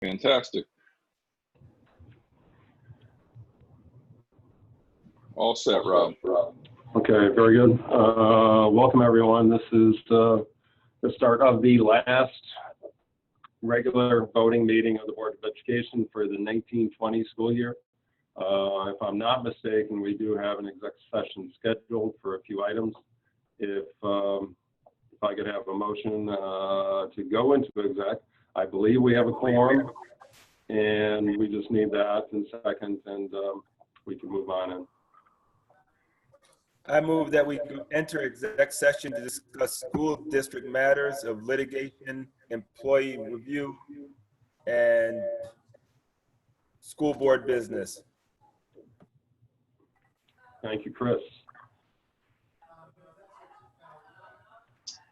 Fantastic. All set, Rob. Okay, very good. Welcome everyone. This is the start of the last regular voting meeting of the Board of Education for the 1920 school year. If I'm not mistaken, we do have an exec session scheduled for a few items. If I could have a motion to go into exec, I believe we have a quorum, and we just need that in second, and we can move on in. I move that we enter exec session to discuss school district matters of litigation, employee review, and school board business. Thank you, Chris.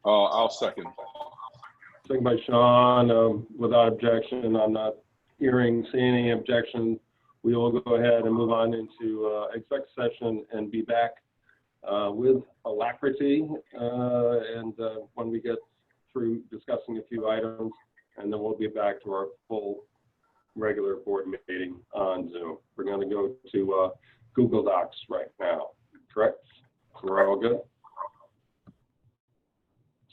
I'll second. Second by Sean, without objection. I'm not seeing any objection. We will go ahead and move on into exec session and be back with alacrity and when we get through discussing a few items, and then we'll be back to our full regular board meeting on Zoom. We're going to go to Google Docs right now, correct? We're all good?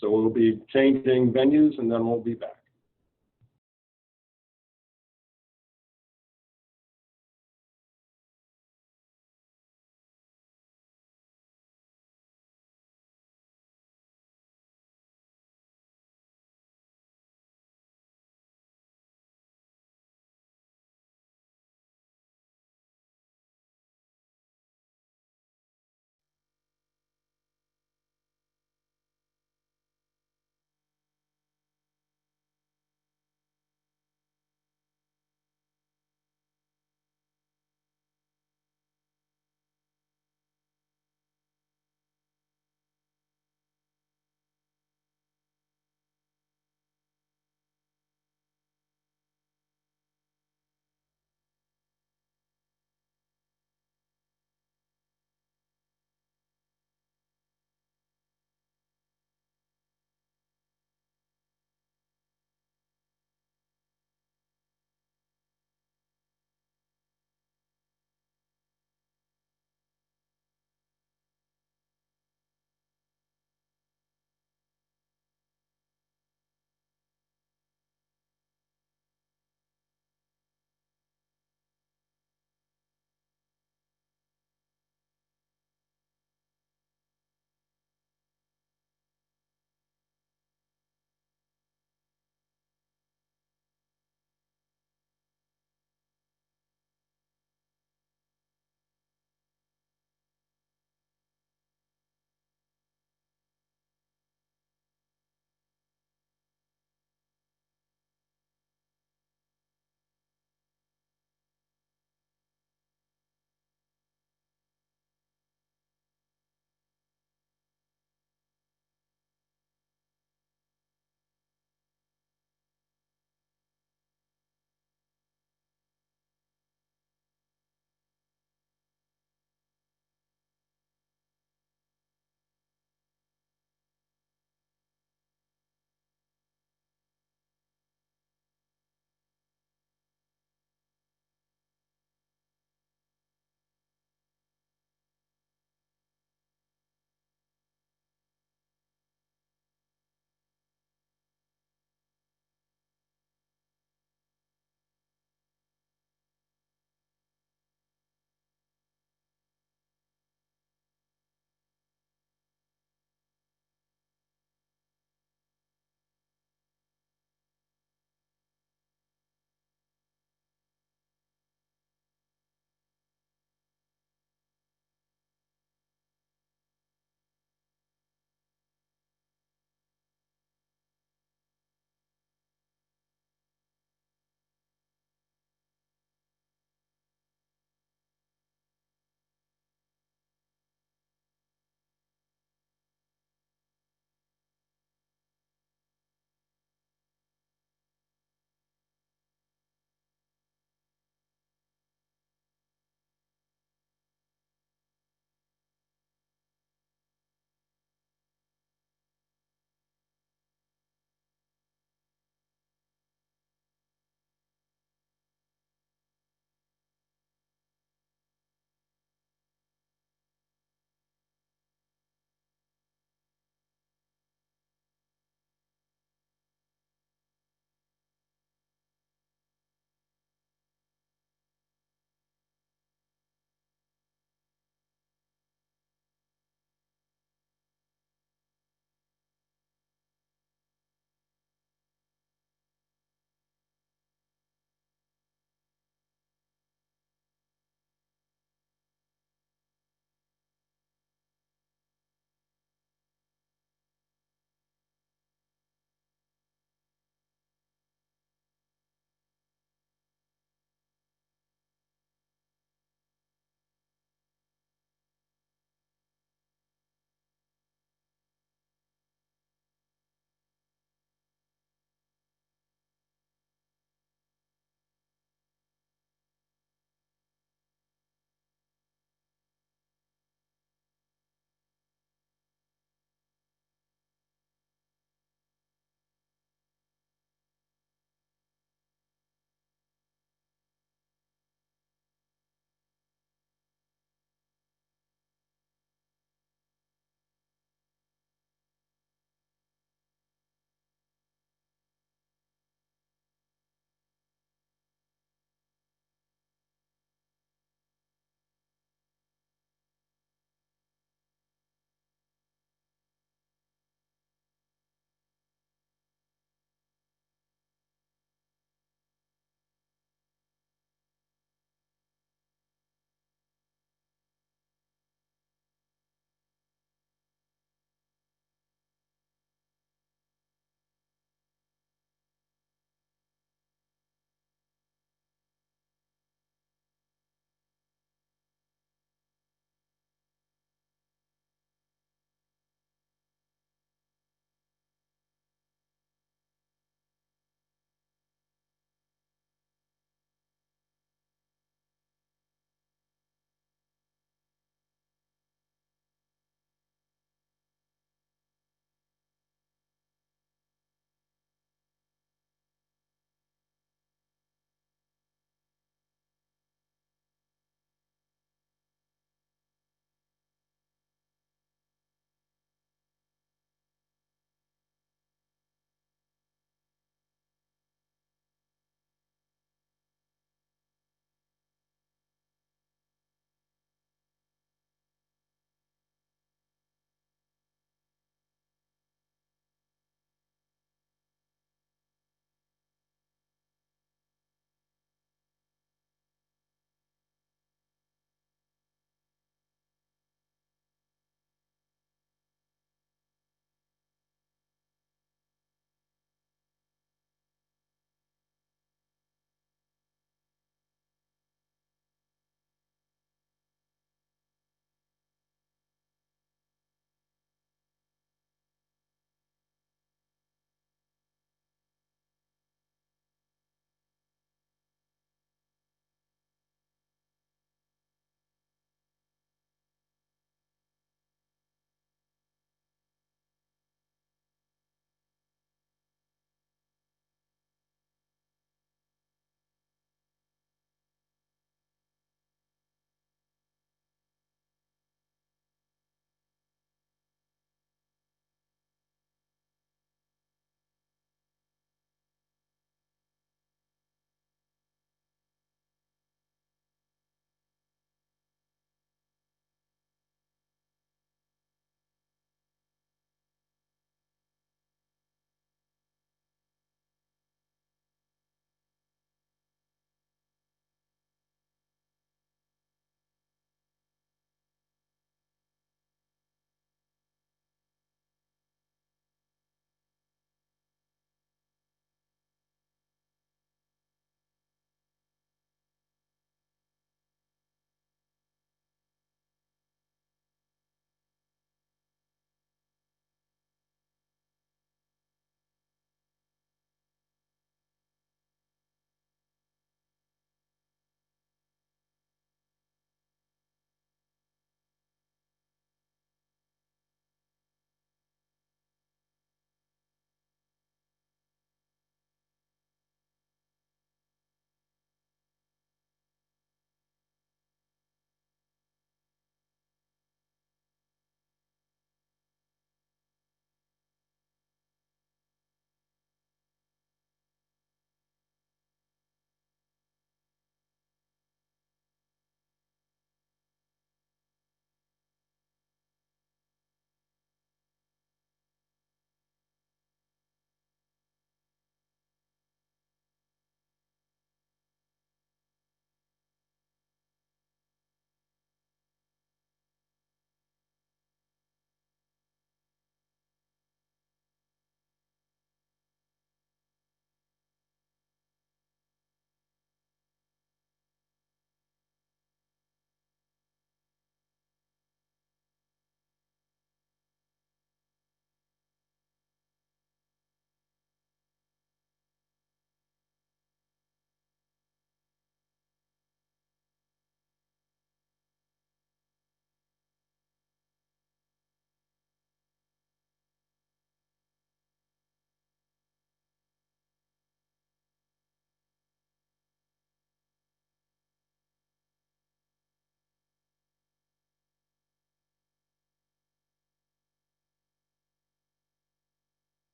So we'll be changing venues and then we'll be back.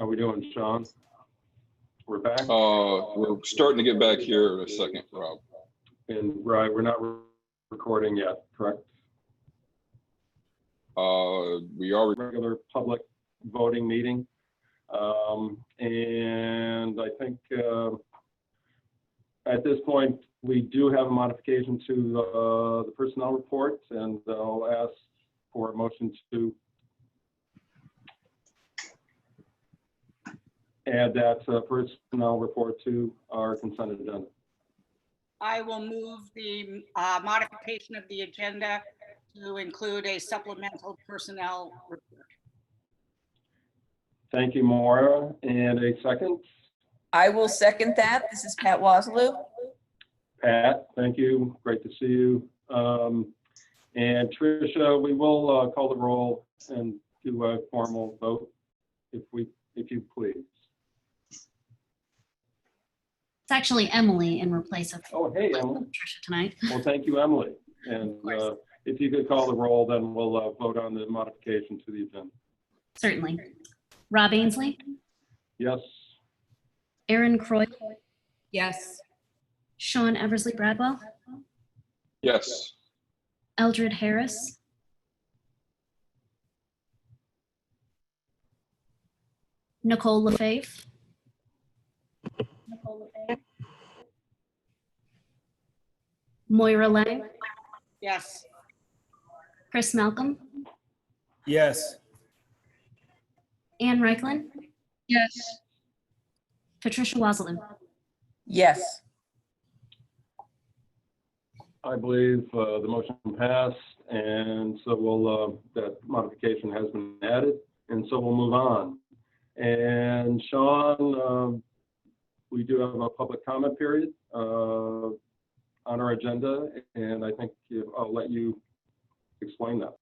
How we doing, Sean? We're back? We're starting to get back here in a second, Rob. And right, we're not recording yet, correct? We are. Regular public voting meeting. And I think at this point, we do have a modification to the personnel report, and I'll ask for a motion to add that personnel report to our consent agenda. I will move the modification of the agenda to include a supplemental personnel report. Thank you, Maura. And a second? I will second that. This is Pat Wasilou. Pat, thank you. Great to see you. And Tricia, we will call the roll and do a formal vote, if you please. It's actually Emily in replace of Oh, hey, Emily. Tricia tonight. Well, thank you, Emily. And Of course. if you could call the roll, then we'll vote on the modification to the agenda. Certainly. Rob Ainsley, Yes. Erin Croy, Yes. Sean Eversley Bradwell, Yes. Eldred Harris, Nicole Lefebvre, Moira Lang, Yes, Chris Malcolm, Yes. Ann Reichland, Yes. Patricia Wasilou. Yes. I believe the motion passed, and so we'll, that modification has been added, and so we'll move on. And Sean, we do have a public comment period on our agenda, and I think I'll let you explain that.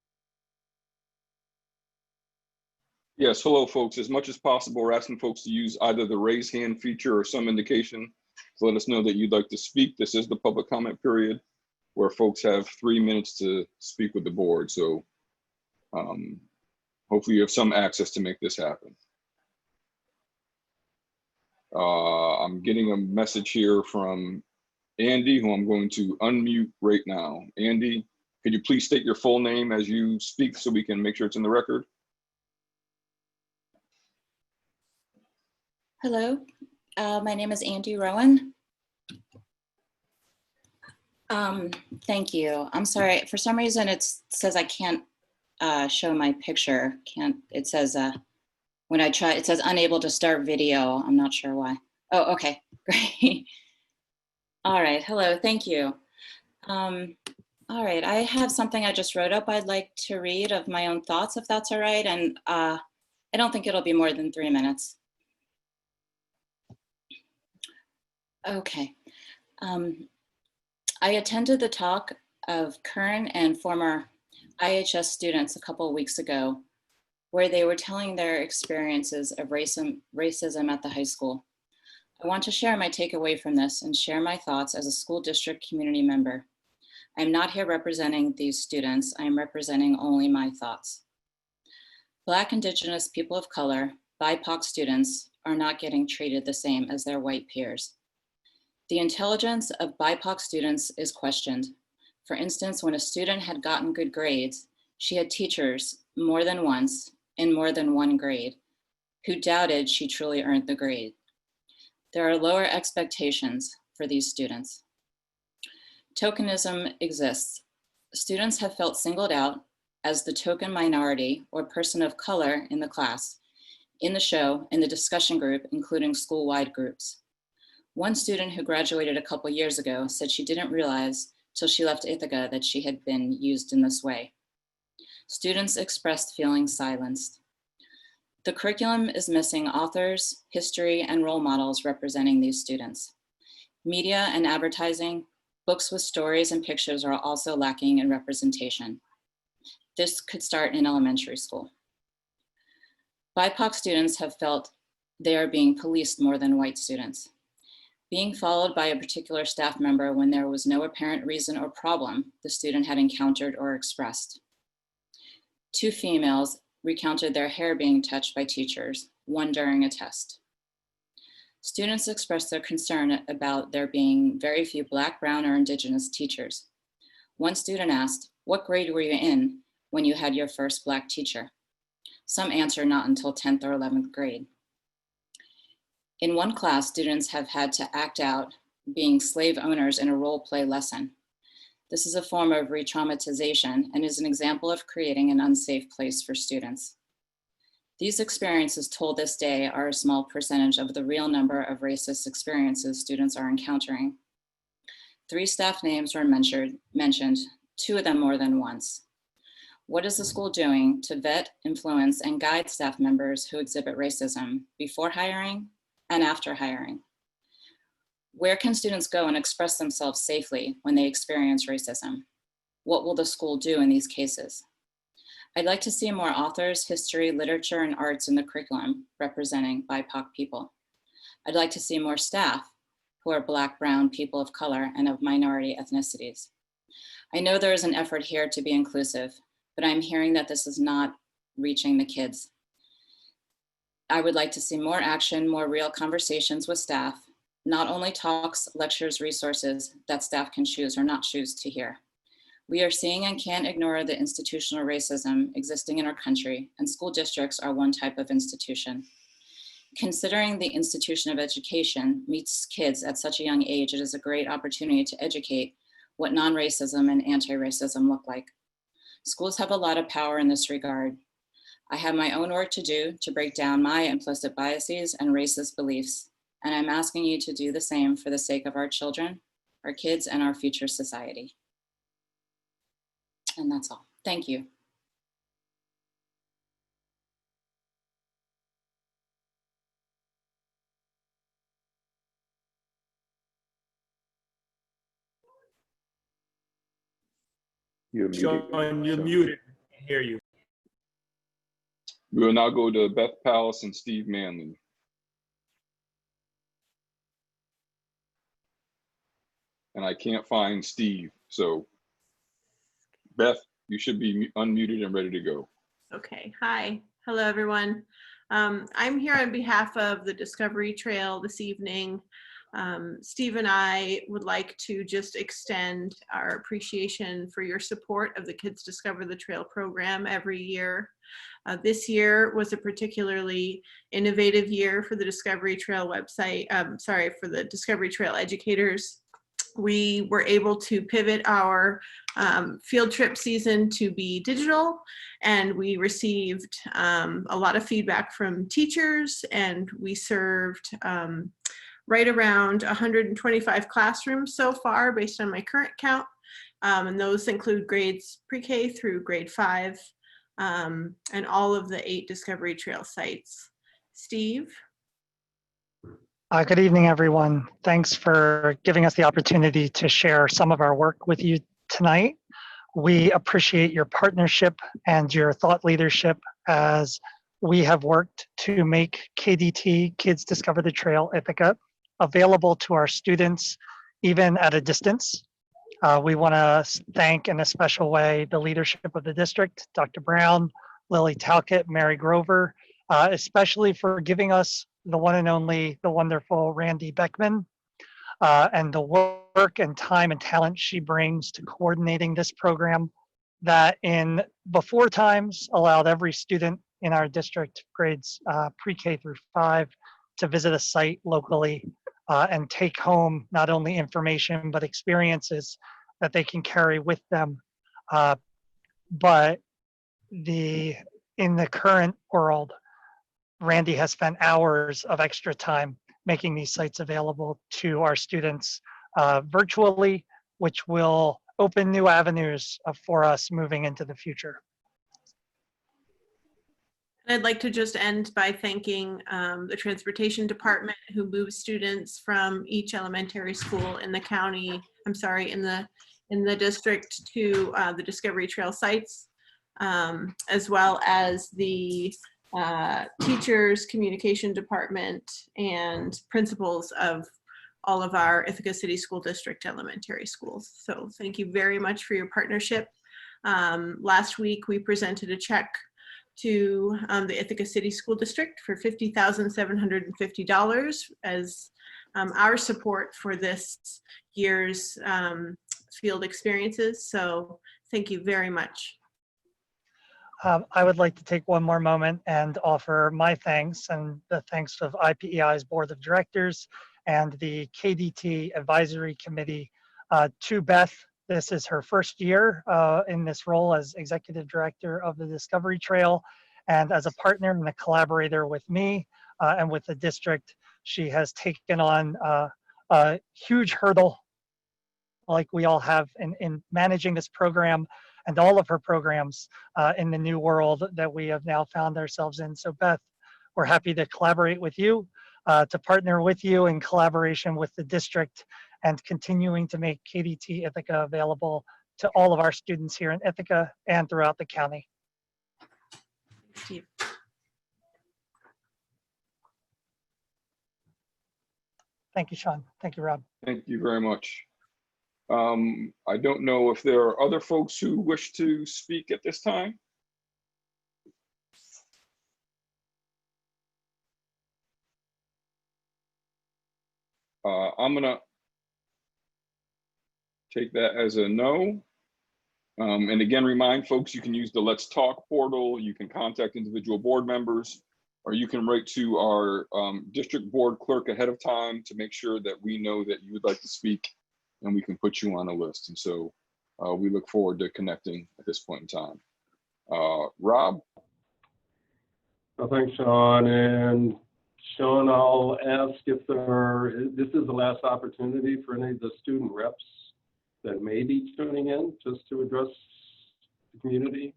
Yes. Hello, folks. As much as possible, we're asking folks to use either the raise hand feature or some indication to let us know that you'd like to speak. This is the public comment period where folks have 3 minutes to speak with the board. So hopefully you have some access to make this happen. I'm getting a message here from Andy, who I'm going to unmute right now. Andy, could you please state your full name as you speak so we can make sure it's in the record? Hello, my name is Andy Rowan. Thank you. I'm sorry, for some reason it says I can't show my picture. It says when I try, it says unable to start video. I'm not sure why. Oh, okay, great. All right, hello, thank you. All right, I have something I just wrote up I'd like to read of my own thoughts, if that's all right. And I don't think it'll be more than 3 minutes. Okay. I attended the talk of current and former IHS students a couple of weeks ago, where they were telling their experiences of racism at the high school. I want to share my takeaway from this and share my thoughts as a school district community member. I'm not here representing these students. I am representing only my thoughts. Black, Indigenous, people of color, BIPOC students are not getting treated the same as their white peers. The intelligence of BIPOC students is questioned. For instance, when a student had gotten good grades, she had teachers more than once in more than one grade who doubted she truly earned the grade. There are lower expectations for these students. Tokenism exists. Students have felt singled out as the token minority or person of color in the class, in the show, in the discussion group, including school-wide groups. One student who graduated a couple years ago said she didn't realize till she left Ithaca that she had been used in this way. Students expressed feeling silenced. The curriculum is missing authors, history, and role models representing these students. Media and advertising, books with stories and pictures are also lacking in representation. This could start in elementary school. BIPOC students have felt they are being policed more than white students. Being followed by a particular staff member when there was no apparent reason or problem the student had encountered or expressed. Two females recounted their hair being touched by teachers, one during a test. Students expressed their concern about there being very few Black, Brown, or Indigenous teachers. One student asked, "What grade were you in when you had your first Black teacher?" Some answer not until 10th or 11th grade. In one class, students have had to act out being slave owners in a role play lesson. This is a form of re-traumatization and is an example of creating an unsafe place for students. These experiences told this day are a small percentage of the real number of racist experiences students are encountering. 3 staff names were mentioned, 2 of them more than once. What is the school doing to vet, influence, and guide staff members who exhibit racism before hiring and after hiring? Where can students go and express themselves safely when they experience racism? What will the school do in these cases? I'd like to see more authors, history, literature, and arts in the curriculum representing BIPOC people. I'd like to see more staff who are Black, Brown, people of color, and of minority ethnicities. I know there is an effort here to be inclusive, but I'm hearing that this is not reaching the kids. I would like to see more action, more real conversations with staff, not only talks, lectures, resources that staff can choose or not choose to hear. We are seeing and can't ignore the institutional racism existing in our country, and school districts are one type of institution. Considering the institution of education meets kids at such a young age, it is a great opportunity to educate what non-racism and anti-racism look like. Schools have a lot of power in this regard. I have my own work to do to break down my implicit biases and racist beliefs, and I'm asking you to do the same for the sake of our children, our kids, and our future society. And that's all. Thank you. You're muted. Sean, you're muted. I can't hear you. We will now go to Beth Palace and Steve Manley. And I can't find Steve. So Beth, you should be unmuted and ready to go. Okay, hi. Hello, everyone. I'm here on behalf of the Discovery Trail this evening. Steve and I would like to just extend our appreciation for your support of the Kids Discover the Trail program every year. This year was a particularly innovative year for the Discovery Trail website, for the Discovery Trail educators. We were able to pivot our field trip season to be digital, and we received a lot of feedback from teachers, and we served right around 125 classrooms so far based on my current count, and those include grades pre-K through grade 5, and all of the 8 Discovery Trail sites. Steve? Good evening, everyone. Thanks for giving us the opportunity to share some of our work with you tonight. We appreciate your partnership and your thought leadership as we have worked to make KDT, Kids Discover the Trail Ithaca, available to our students, even at a distance. We want to thank in a special way the leadership of the district, Dr. Brown, Lily Talcott, Mary Grover, especially for giving us the one and only, the wonderful Randy Beckman, and the work and time and talent she brings to coordinating this program that in before times allowed every student in our district grades pre-K through 5 to visit a site locally and take home not only information but experiences that they can carry with them. But in the current world, Randy has spent hours of extra time making these sites available to our students virtually, which will open new avenues for us moving into the future. I'd like to just end by thanking the transportation department who moves students from each elementary school in the county, in the district to the Discovery Trail sites, as well as the teachers, communication department, and principals of all of our Ithaca City School District elementary schools. So thank you very much for your partnership. Last week, we presented a check to the Ithaca City School District for $50,750 as our support for this year's field experiences. So thank you very much. I would like to take one more moment and offer my thanks and the thanks of IPEI's Board of Directors and the KDT Advisory Committee to Beth. This is her first year in this role as Executive Director of the Discovery Trail. And as a partner and a collaborator with me and with the district, she has taken on a huge hurdle, like we all have in managing this program and all of her programs in the new world that we have now found ourselves in. So Beth, we're happy to collaborate with you, to partner with you in collaboration with the district and continuing to make KDT Ithaca available to all of our students here in Ithaca and throughout the county. Steve. Thank you, Sean. Thank you, Rob. Thank you very much. I don't know if there are other folks who wish to speak at this time. I'm gonna take that as a no. And again, remind folks, you can use the Let's Talk portal. You can contact individual board members, or you can write to our district board clerk ahead of time to make sure that we know that you would like to speak and we can put you on a list. And so we look forward to connecting at this point in time. Rob? Well, thanks, Sean. And Sean, I'll ask if this is the last opportunity for any of the student reps that may be tuning in just to address the community,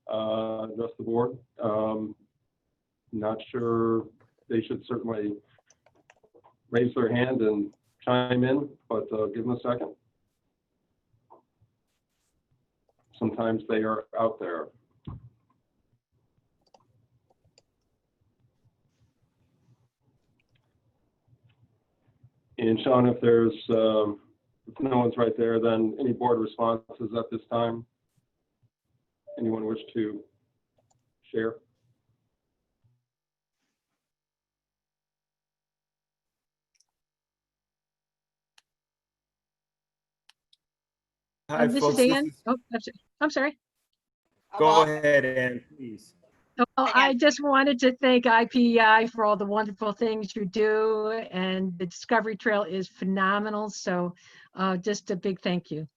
address the board. Not sure, they should certainly raise their hand and chime in, but give them a second. Sometimes they are out there. And Sean, if there's if no one's right there, then any board responses at this time? Anyone wish to share? Hi, This folks. is Ann. Oh, I'm sorry. Go ahead, Ann, please. Oh, I just wanted to thank IPEI for all the wonderful things you do, and the Discovery Trail is phenomenal. So just a big thank you.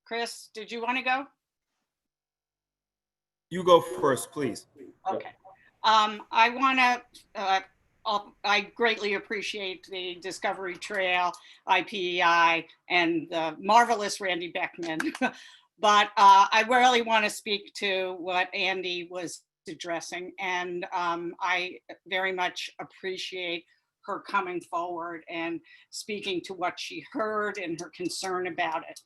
Chris, did you want to go? You go first, please. Okay. I want to, I greatly appreciate the Discovery Trail, IPEI, and the marvelous Randy Beckman. But I really want to speak to what Andy was addressing. And I very much appreciate her coming forward and speaking to what she heard and her concern about it.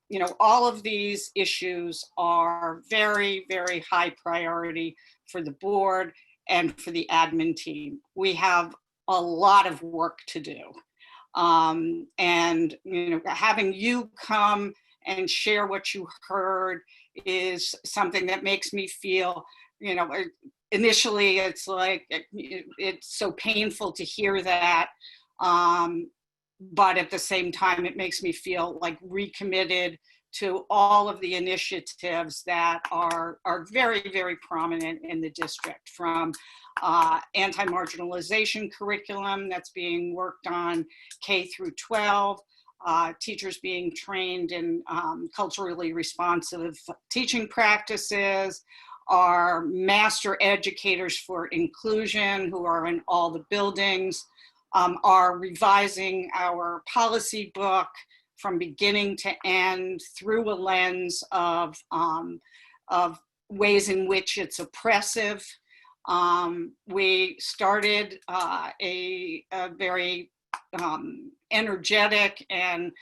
You know, all of these issues are very, very high priority for the board and for the admin team. We have a lot of work to do. And, you know, having you come and share what you heard is something that makes me feel, you know, initially it's like, it's so painful to hear that. But at the same time, it makes me feel like recommitted to all of the initiatives that are very, very prominent in the district, from anti-marginalization curriculum that's being worked on K through 12, teachers being trained in culturally responsive teaching practices, our master educators for inclusion who are in all the buildings, are revising our policy book from beginning to end through a lens of ways in which it's oppressive. We started a very energetic and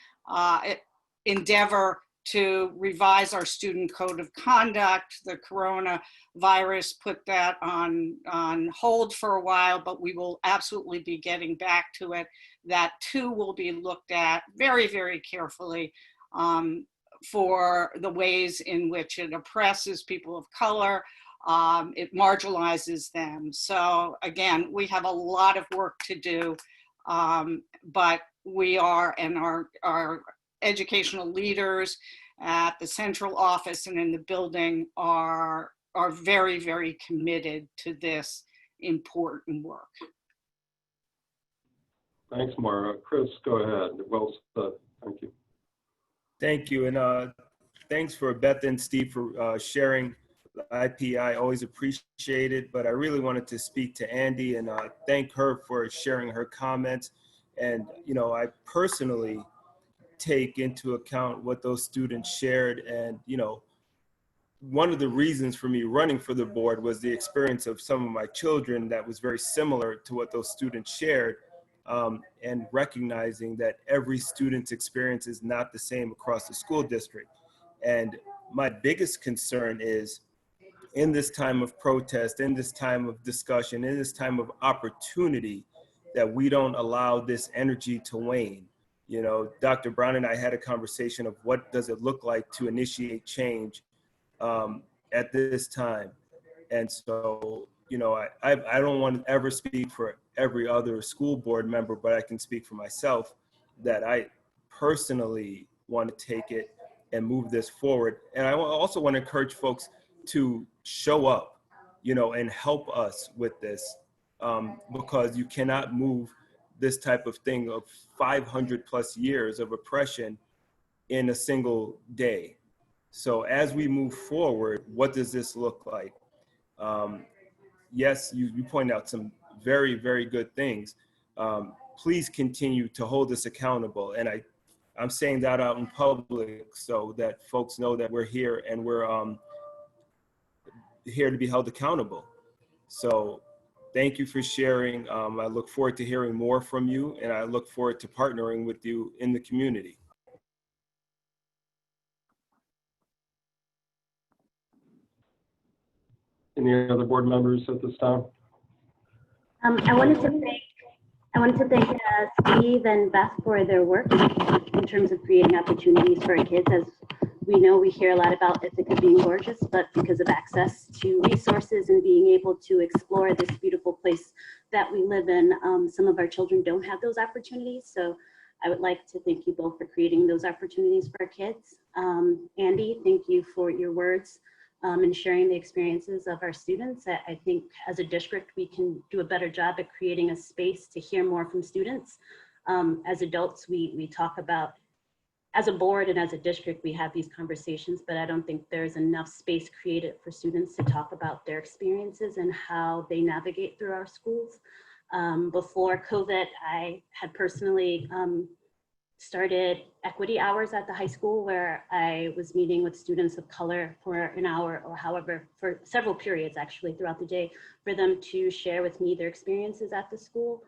endeavor to revise our student code of conduct. The coronavirus put that on hold for a while, but we will absolutely be getting back to it. That too will be looked at very, very carefully for the ways in which it oppresses people of color. It marginalizes them. So again, we have a lot of work to do, but we are, and our educational leaders at the central office and in the building are very, very committed to this important work. Thanks, Maura. Chris, go ahead. Well said. Thank you. Thank you. And thanks for Beth and Steve for sharing the IPI. Always appreciate it. But I really wanted to speak to Andy and thank her for sharing her comments. And, you know, I personally take into account what those students shared. And, you know, one of the reasons for me running for the board was the experience of some of my children that was very similar to what those students shared. And recognizing that every student's experience is not the same across the school district. And my biggest concern is, in this time of protest, in this time of discussion, in this time of opportunity, that we don't allow this energy to wane. You know, Dr. Brown and I had a conversation of what does it look like to initiate change at this time. And so, you know, I don't want to ever speak for every other school board member, but I can speak for myself that I personally want to take it and move this forward. And I also want to encourage folks to show up, you know, and help us with this, because you cannot move this type of thing of 500 plus years of oppression in a single day. So as we move forward, what does this look like? Yes, you point out some very, very good things. Please continue to hold us accountable. And I'm saying that out in public so that folks know that we're here and we're here to be held accountable. So thank you for sharing. I look forward to hearing more from you, and I look forward to partnering with you in the community. Any other board members at this time? I wanted to thank Steve and Beth for their work in terms of creating opportunities for our kids. As we know, we hear a lot about Ithaca being gorgeous, but because of access to resources and being able to explore this beautiful place that we live in, some of our children don't have those opportunities. So I would like to thank you both for creating those opportunities for our kids. Andy, thank you for your words. And sharing the experiences of our students. I think as a district, we can do a better job at creating a space to hear more from students. As adults, we talk about, as a board and as a district, we have these conversations, but I don't think there's enough space created for students to talk about their experiences and how they navigate through our schools. Before COVID, I had personally started equity hours at the high school where I was meeting with students of color for an hour or however, for several periods actually throughout the day, for them to share with me their experiences at the school.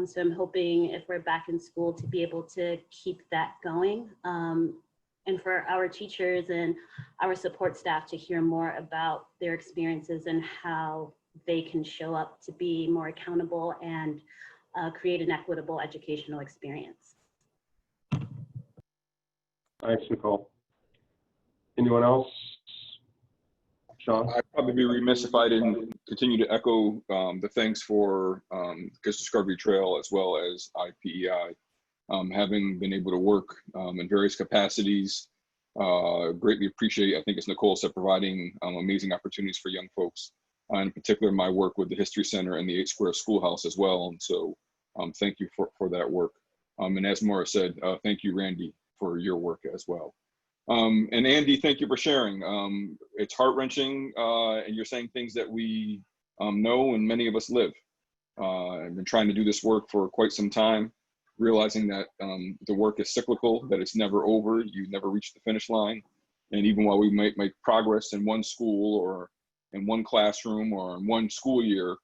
So I'm hoping if we're back in school to be able to keep that going. And for our teachers and our support staff to hear more about their experiences and how they can show up to be more accountable and create an equitable educational experience. Thanks, Nicole. Anyone else? Sean? I'd probably be remiss if I didn't continue to echo the thanks for Kids Discovery Trail as well as IPEI. Having been able to work in various capacities, greatly appreciate, I think as Nicole said, providing amazing opportunities for young folks. In particular, my work with the History Center and the 8 Square Schoolhouse as well. And so thank you for that work. And as Maura said, thank you, Randy, for your work as well. And Andy, thank you for sharing. It's heart-wrenching, and you're saying things that we know and many of us live. I've been trying to do this work for quite some time, realizing that the work is cyclical, that it's never over, you never reach the finish line. And even while we might make progress in one school or in one classroom or in one school year,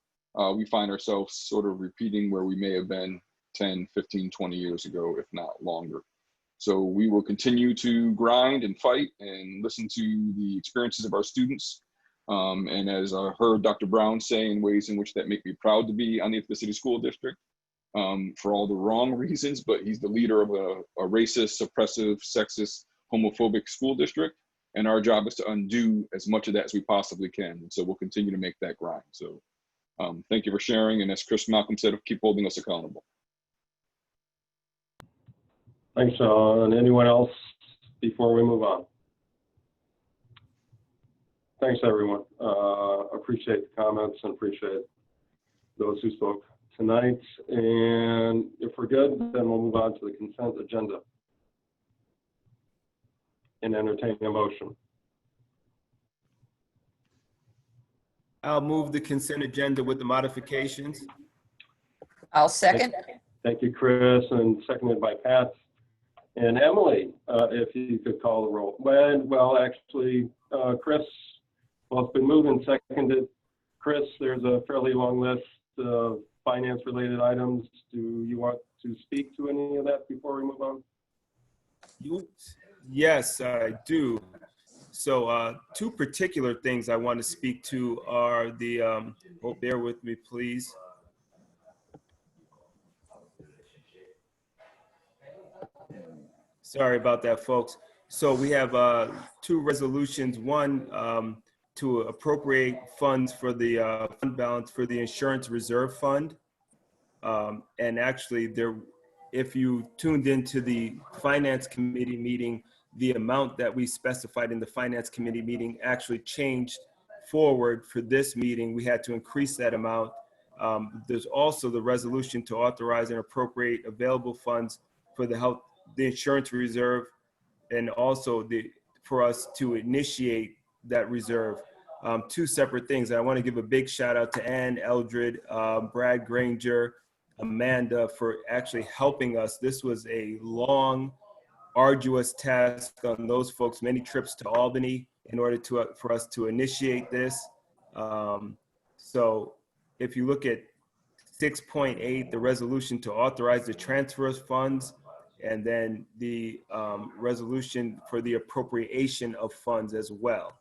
we find ourselves sort of repeating where we may have been 10, 15, 20 years ago, if not longer. So we will continue to grind and fight and listen to the experiences of our students. And as I heard Dr. Brown say, in ways in which that make me proud to be on the Ithaca City School District, for all the wrong reasons, but he's the leader of a racist, oppressive, sexist, homophobic school district. And our job is to undo as much of that as we possibly can. And so we'll continue to make that grind. So thank you for sharing. And as Chris Malcolm said, keep holding us accountable. Thanks, Sean. Anyone else before we move on? Thanks, everyone. Appreciate the comments and appreciate those who spoke tonight. And if we're good, then we'll move on to the consent agenda and entertain a motion. I'll move the consent agenda with the modifications. I'll second. Thank you, Chris, and seconded by Pat. And Emily, if you could call the roll. Well, actually, Chris, well, it's been moved and seconded. Chris, there's a fairly long list of finance-related items. Do you want to speak to any of that before we move on? Yes, I do. So two particular things I want to speak to are the, bear with me, please. Sorry about that, folks. So we have two resolutions. One, to appropriate funds for the fund balance for the insurance reserve fund. And actually, if you tuned into the finance committee meeting, the amount that we specified in the finance committee meeting actually changed forward for this meeting. We had to increase that amount. There's also the resolution to authorize and appropriate available funds for the insurance reserve, and also for us to initiate that reserve. Two separate things. I want to give a big shout out to Ann Eldred, Brad Granger, Amanda for actually helping us. This was a long, arduous task on those folks, many trips to Albany in order for us to initiate this. So if you look at 6.8, the resolution to authorize the transfer of funds, and then the resolution for the appropriation of funds as well.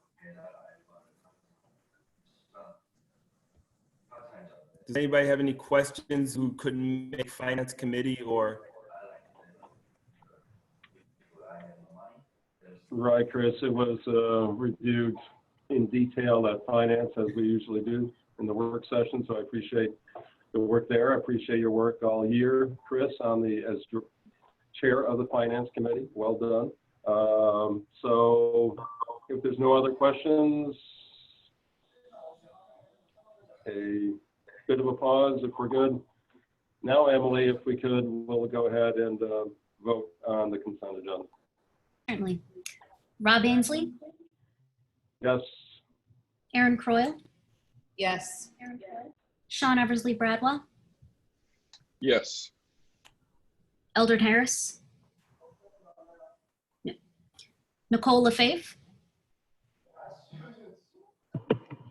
Does anybody have any questions who couldn't make finance committee or? Right, Chris, it was reviewed in detail at finance as we usually do in the work session. So I appreciate the work there. I appreciate your work all year, Chris, as chair of the finance committee. Well done. So if there's no other questions, a bit of a pause if we're good. Now, Emily, if we could, we'll go ahead and vote on the consent agenda. Certainly. Rob Ainsley, Yes. Aaron Croyle, Yes. Sean Eversley Bradwell, Yes. Eldred Harris, Nicole Lefebvre,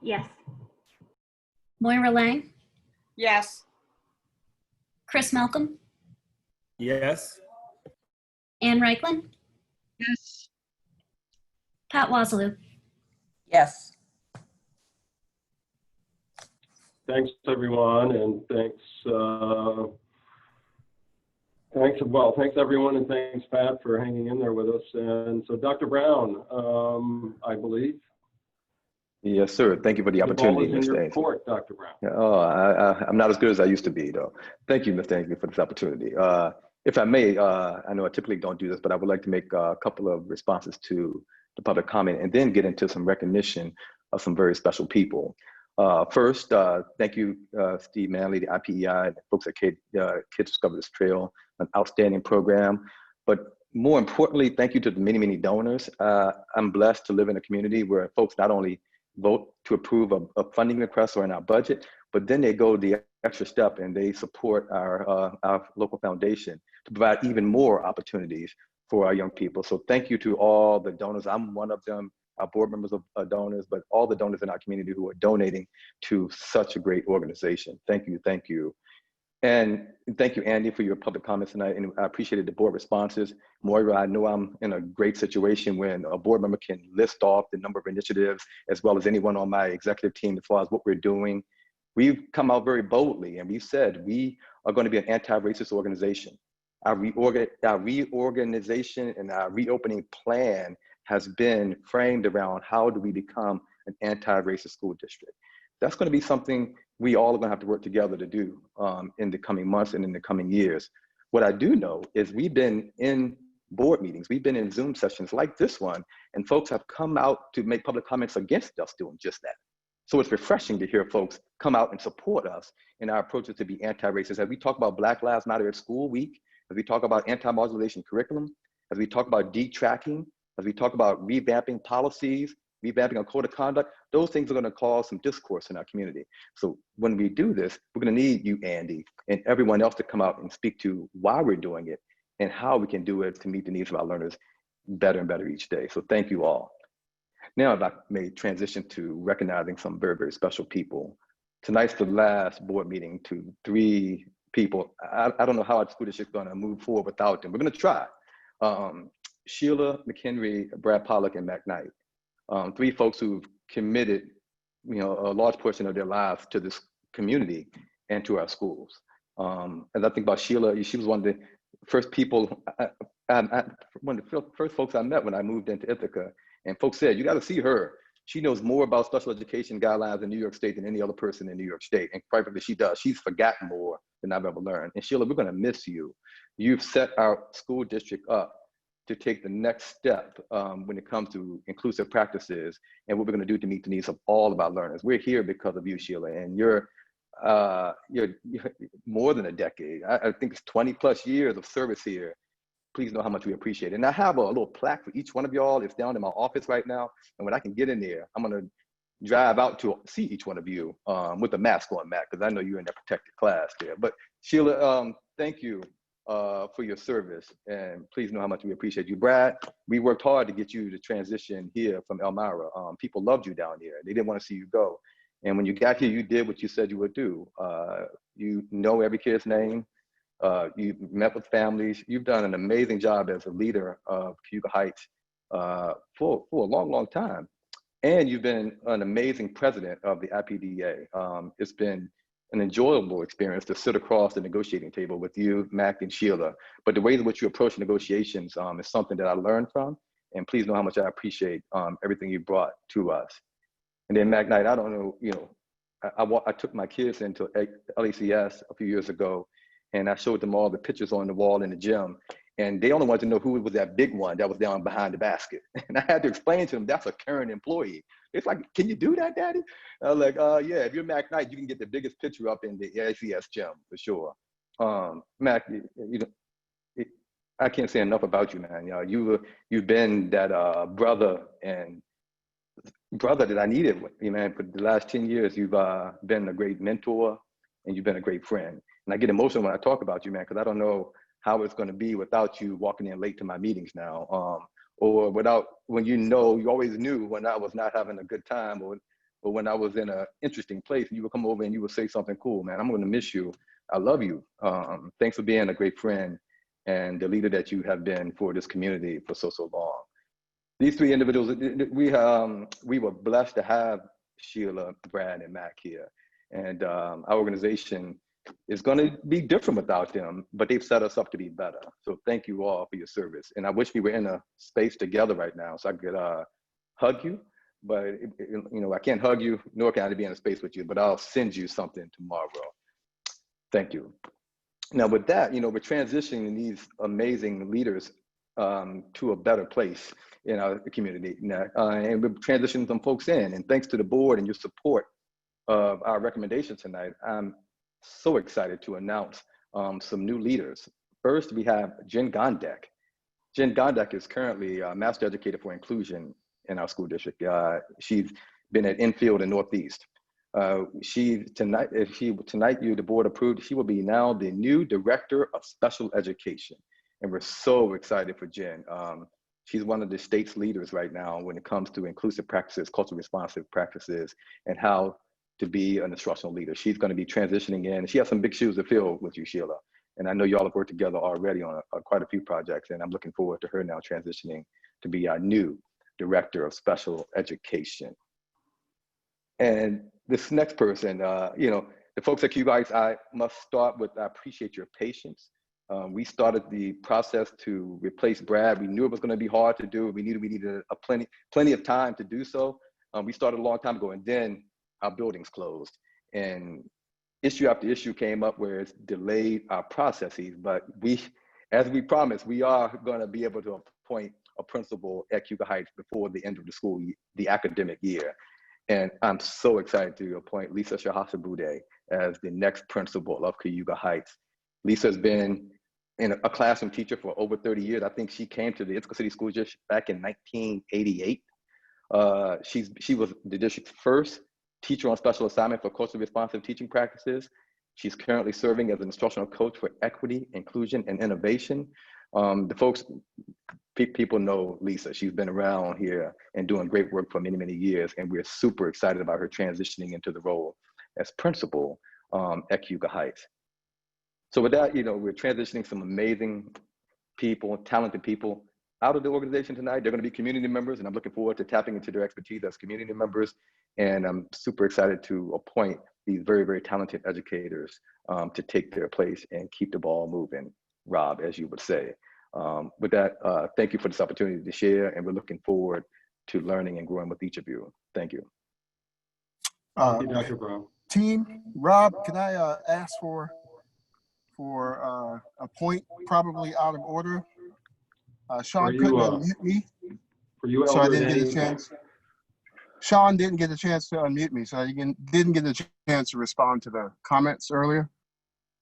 Yes. Moira Lang, Yes. Chris Malcolm, Yes. Ann Reichland, Yes. Pat Wazaloo. Yes. Thanks, everyone, and thanks everyone, and thanks, Pat, for hanging in there with us. And so, Dr. Brown, I believe. Yes, sir. Thank you for the opportunity, in Mr. your Ainsley. court, Dr. Brown. Oh, I'm not as good as I used to be, though. Thank you, Mr. Ainsley, for this opportunity. If I may, I know I typically don't do this, but I would like to make a couple of responses to the public comment and then get into some recognition of some very special people. First, thank you, Steve Manley, the IPEI, the folks at Kids Discover This Trail, an outstanding program. But more importantly, thank you to the many, many donors. I'm blessed to live in a community where folks not only vote to approve a funding request or in our budget, but then they go the extra step and they support our local foundation to provide even more opportunities for our young people. So thank you to all the donors. I'm one of them, our board members of donors, but all the donors in our community who are donating to such a great organization. Thank you, thank you. And thank you, Andy, for your public comments tonight. And I appreciated the board responses. Moira, I know I'm in a great situation when a board member can list off the number of initiatives, as well as anyone on my executive team, as far as what we're doing. We've come out very boldly and we said we are going to be an anti-racist organization. Our reorganization and our reopening plan has been framed around how do we become an anti-racist school district. That's going to be something we all are going to have to work together to do in the coming months and in the coming years. What I do know is we've been in board meetings, we've been in Zoom sessions like this one, and folks have come out to make public comments against us doing just that. So it's refreshing to hear folks come out and support us in our approaches to be anti-racist. As we talk about Black Lives Matter at School Week, as we talk about anti-marginalization curriculum, as we talk about detracking, as we talk about revamping policies, revamping our code of conduct, those things are going to cause some discourse in our community. So when we do this, we're going to need you, Andy, and everyone else to come out and speak to why we're doing it and how we can do it to meet the needs of our learners better and better each day. So thank you all. Now I'd may transition to recognizing some very, very special people. Tonight's the last board meeting to 3 people. I don't know how our school district is going to move forward without them. We're going to try. Sheila McHenry, Brad Pollock, and Mac Knight. 3 folks who've committed, a large portion of their lives to this community and to our schools. As I think about Sheila, she was one of the first people, one of the first folks I met when I moved into Ithaca. And folks said, you got to see her. She knows more about special education guidelines in New York State than any other person in New York State. And quite frankly, she does. She's forgotten more than I've ever learned. And Sheila, we're going to miss you. You've set our school district up to take the next step when it comes to inclusive practices and what we're going to do to meet the needs of all of our learners. We're here because of you, Sheila, and you're more than a decade. I think it's 20+ years of service here. Please know how much we appreciate it. And I have a little plaque for each one of y'all. It's down in my office right now. And when I can get in there, I'm going to drive out to see each one of you with a mask on, Matt, because I know you're in that protected class there. But Sheila, thank you for your service. And please know how much we appreciate you. Brad, we worked hard to get you to transition here from Elmira. People loved you down here. They didn't want to see you go. And when you got here, you did what you said you would do. You know every kid's name. You met with families. You've done an amazing job as a leader of Cayuga Heights for a long, long time. And you've been an amazing president of the IPDA. It's been an enjoyable experience to sit across the negotiating table with you, Mac, and Sheila. But the way in which you approach negotiations is something that I learned from. And please know how much I appreciate everything you brought to us. And then Mac Knight, I don't know, I took my kids into LECS a few years ago, and I showed them all the pictures on the wall in the gym. And they only wanted to know who was that big one that was down behind the basket. And I had to explain to them, that's a current employee. It's like, can you do that, Daddy? I was like, yeah, if you're Mac Knight, you can get the biggest picture up in the ICS gym for sure. Mac, I can't say enough about you, man. You've been that brother that I needed, man. For the last 10 years, you've been a great mentor and you've been a great friend. And I get emotional when I talk about you, man, because I don't know how it's going to be without you walking in late to my meetings now, or when you always knew when I was not having a good time, or when I was in an interesting place, and you would come over and you would say something cool, man. I'm going to miss you. I love you. Thanks for being a great friend and the leader that you have been for this community for so long. These 3 individuals, we were blessed to have Sheila, Brad, and Mac here, and our organization is going to be different without them, but they've set us up to be better. So thank you all for your service. And I wish we were in a space together right now so I could hug you, but I can't hug you, nor can I be in a space with you, but I'll send you something tomorrow. Thank you. Now with that, we're transitioning these amazing leaders to a better place in our community. And we're transitioning some folks in, and thanks to the board and your support of our recommendation tonight, I'm so excited to announce some new leaders. First, we have Jen Gondek. Jen Gondek is currently a master educator for inclusion in our school district. She's been at Enfield and Northeast. Tonight, the board approved, she will be now the new director of special education. And we're so excited for Jen. She's one of the state's leaders right now when it comes to inclusive practices, culturally responsive practices, and how to be an instructional leader. She's going to be transitioning in. She has some big shoes to fill with you, Sheila. And I know y'all have worked together already on quite a few projects, and I'm looking forward to her now transitioning to be our new director of special education. And this next person, the folks at Cayuga Heights, I must start with, I appreciate your patience We started the process to replace Brad. We knew it was going to be hard to do. We needed plenty of time to do so. We started a long time ago, and then our buildings closed, and issue after issue came up where it's delayed our processes. But as we promised, we are going to be able to appoint a principal at Cayuga Heights before the end of the academic year. And I'm so excited to appoint Lisa Shahasa-Bude as the next principal of Cayuga Heights. Lisa's been a classroom teacher for over 30 years. I think she came to the Ithaca City School District back in 1988. She was the district's first teacher on special assignment for culturally responsive teaching practices. She's currently serving as an instructional coach for equity, inclusion, and innovation. People know Lisa. She's been around here and doing great work for many, many years, and we're super excited about her transitioning into the role as principal at Cayuga Heights. So with that, we're transitioning some amazing people, talented people out of the organization tonight. They're going to be community members, and I'm looking forward to tapping into their expertise as community members. And I'm super excited to appoint these very, very talented educators to take their place and keep the ball moving, Rob, as you would say. With that, thank you for this opportunity to share, and we're looking forward to learning and growing with each of you. Thank you. Thank you, Dr. Brown. Team, Rob, can I ask for a point, probably out of order? Sean couldn't unmute me, so I didn't get a chance. Sean didn't get a chance to unmute me, so I didn't get a chance to respond to the comments earlier.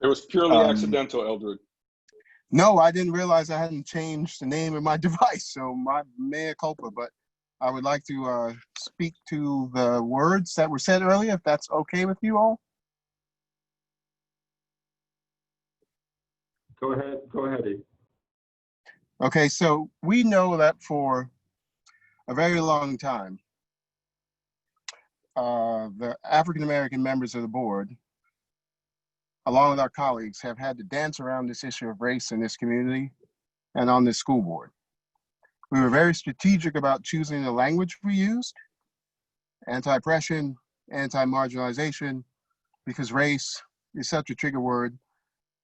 It was purely accidental, Eldred. No, I didn't realize I hadn't changed the name of my device, so my mea culpa, but I would like to speak to the words that were said earlier, if that's okay with you all. Go ahead, Eve. Okay, so we know that for a very long time, the African-American members of the board, along with our colleagues, have had to dance around this issue of race in this community and on this school board. We were very strategic about choosing the language we used: anti-oppression, anti-marginalization, because race is such a trigger word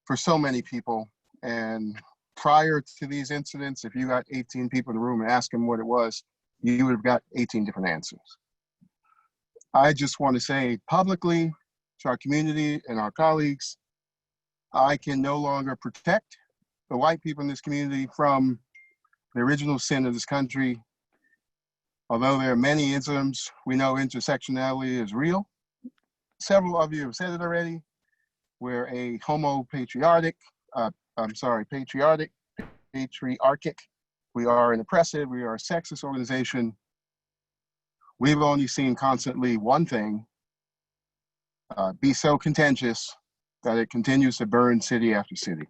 for so many people. And prior to these incidents, if you got 18 people in the room and asked them what it was, you would have got 18 different answers. I just want to say publicly to our community and our colleagues, I can no longer protect the white people in this community from the original sin of this country. Although there are many isms, we know intersectionality is real. Several of you have said it already. We're a patriarchic. We are an oppressive, we are a sexist organization. We've only seen constantly one thing be so contentious that it continues to burn city after city.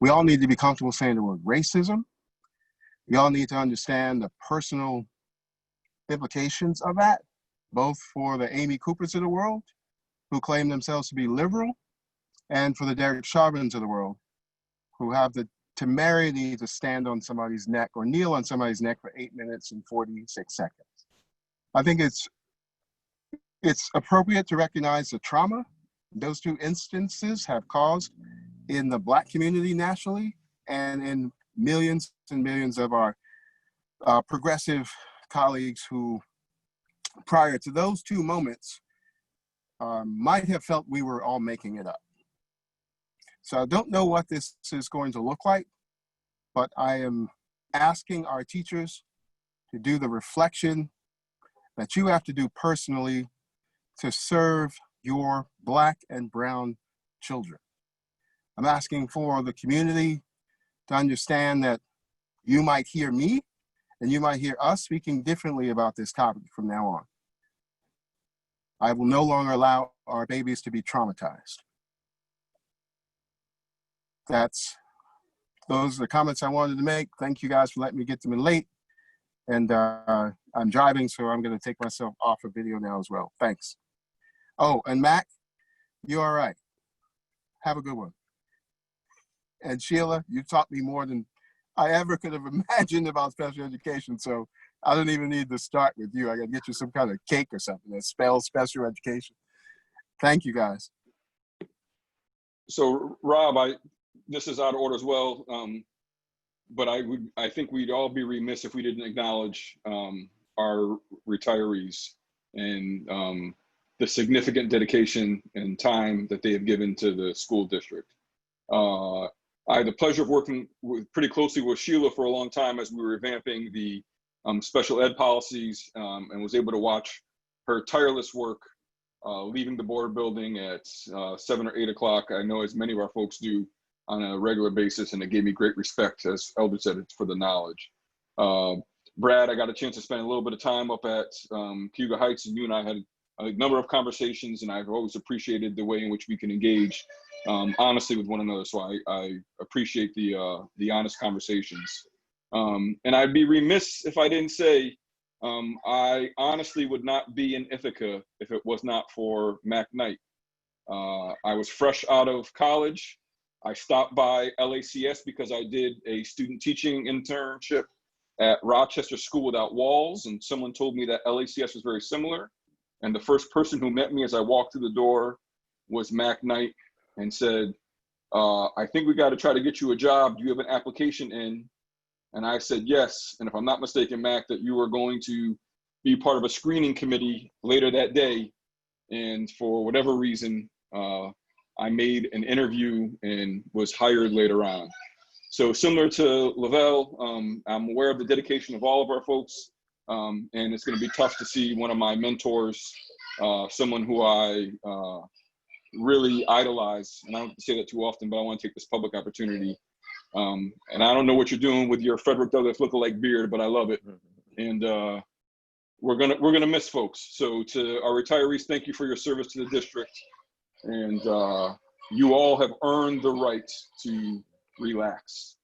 We all need to be comfortable saying the word racism. We all need to understand the personal implications of that, both for the Amy Coopers of the world, who claim themselves to be liberal, and for the Derek Chauvins of the world, who have the temerity to stand on somebody's neck or kneel on somebody's neck for 8 minutes and 46 seconds. I think it's appropriate to recognize the trauma those two instances have caused in the Black community nationally and in millions and millions of our progressive colleagues who, prior to those two moments, might have felt we were all making it up. So I don't know what this is going to look like, but I am asking our teachers to do the reflection that you have to do personally to serve your Black and brown children. I'm asking for the community to understand that you might hear me and you might hear us speaking differently about this topic from now on. I will no longer allow our babies to be traumatized. Those are the comments I wanted to make. Thank you guys for letting me get them in late. And I'm driving, so I'm going to take myself off of video now as well. Thanks. Oh, and Mac, you're all right. Have a good one. And Sheila, you taught me more than I ever could have imagined about special education, so I don't even need to start with you. I got to get you some kind of cake or something that spells special education. Thank you, guys. So, Rob, this is out of order as well, but I think we'd all be remiss if we didn't acknowledge our retirees and the significant dedication and time that they have given to the school district. I had the pleasure of working pretty closely with Sheila for a long time as we were revamping the special ed policies, and was able to watch her tireless work leaving the board building at 7 or 8 o'clock. I know as many of our folks do on a regular basis, and it gave me great respect, as Elder said, it's for the knowledge. Brad, I got a chance to spend a little bit of time up at Cayuga Heights, and you and I had a number of conversations, and I've always appreciated the way in which we can engage honestly with one another. So I appreciate the honest conversations. And I'd be remiss if I didn't say, I honestly would not be in Ithaca if it was not for Mac Knight. I was fresh out of college. I stopped by LACS because I did a student teaching internship at Rochester School Without Walls, and someone told me that LACS was very similar. And the first person who met me as I walked through the door was Mac Knight, and said, I think we got to try to get you a job. Do you have an application in? And I said, yes. And if I'm not mistaken, Mac, that you were going to be part of a screening committee later that day. And for whatever reason, I made an interview and was hired later on. So similar to Lavelle, I'm aware of the dedication of all of our folks. And it's going to be tough to see one of my mentors, someone who I really idolize, and I don't say that too often, but I want to take this public opportunity. And I don't know what you're doing with your Frederick Douglass lookalike beard, but I love it. And we're gonna miss folks. So to our retirees, thank you for your service to the district. And you all have earned the right to relax,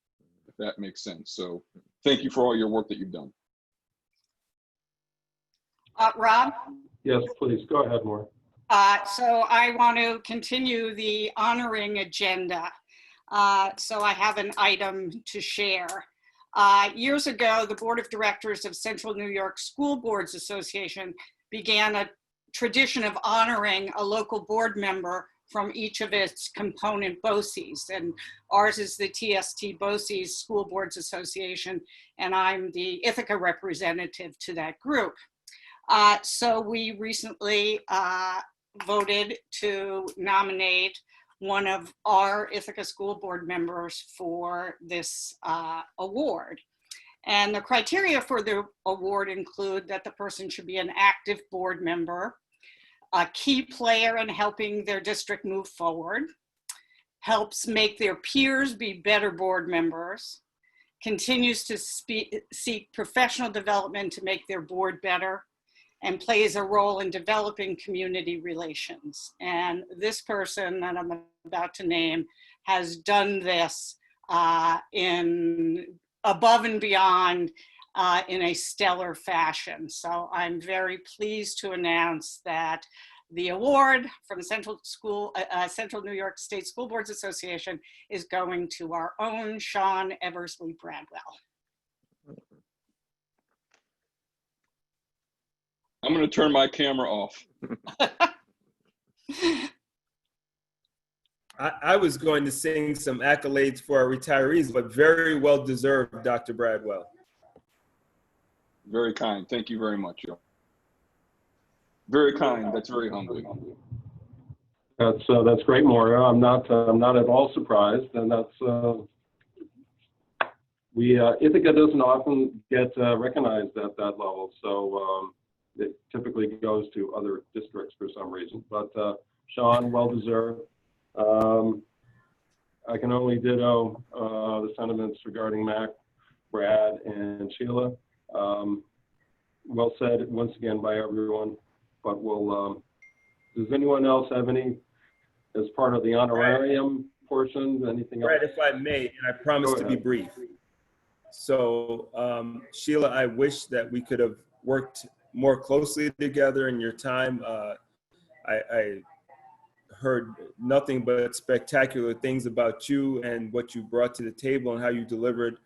if that makes sense. So thank you for all your work that you've done. Rob? Yes, please, go ahead, Maura. So I want to continue the honoring agenda. So I have an item to share. Years ago, the Board of Directors of Central New York School Boards Association began a tradition of honoring a local board member from each of its component BOCES. And ours is the TST BOCES School Boards Association, and I'm the Ithaca representative to that group. So we recently voted to nominate one of our Ithaca School Board members for this award. And the criteria for the award include that the person should be an active board member, a key player in helping their district move forward, helps make their peers be better board members, continues to seek professional development to make their board better, and plays a role in developing community relations. And this person that I'm about to name has done this in above and beyond in a stellar fashion. So I'm very pleased to announce that the award from Central New York State School Boards Association is going to our own Sean Eversley Bradwell. I'm going to turn my camera off. I was going to sing some accolades for our retirees, but very well deserved, Dr. Bradwell. Very kind. Thank you very much, Joe. Very kind. That's very humbling. That's great, Maura. I'm not at all surprised, and that's Ithaca doesn't often get recognized at that level, so it typically goes to other districts for some reason. But Sean, well deserved. I can only ditto the sentiments regarding Mac, Brad, and Sheila. Well said once again by everyone. But we'll. Does anyone else have any, as part of the honorarium portion? Anything else? Brad, if I may, and I promise to be brief. So Sheila, I wish that we could have worked more closely together in your time. I heard nothing but spectacular things about you and what you brought to the table and how you delivered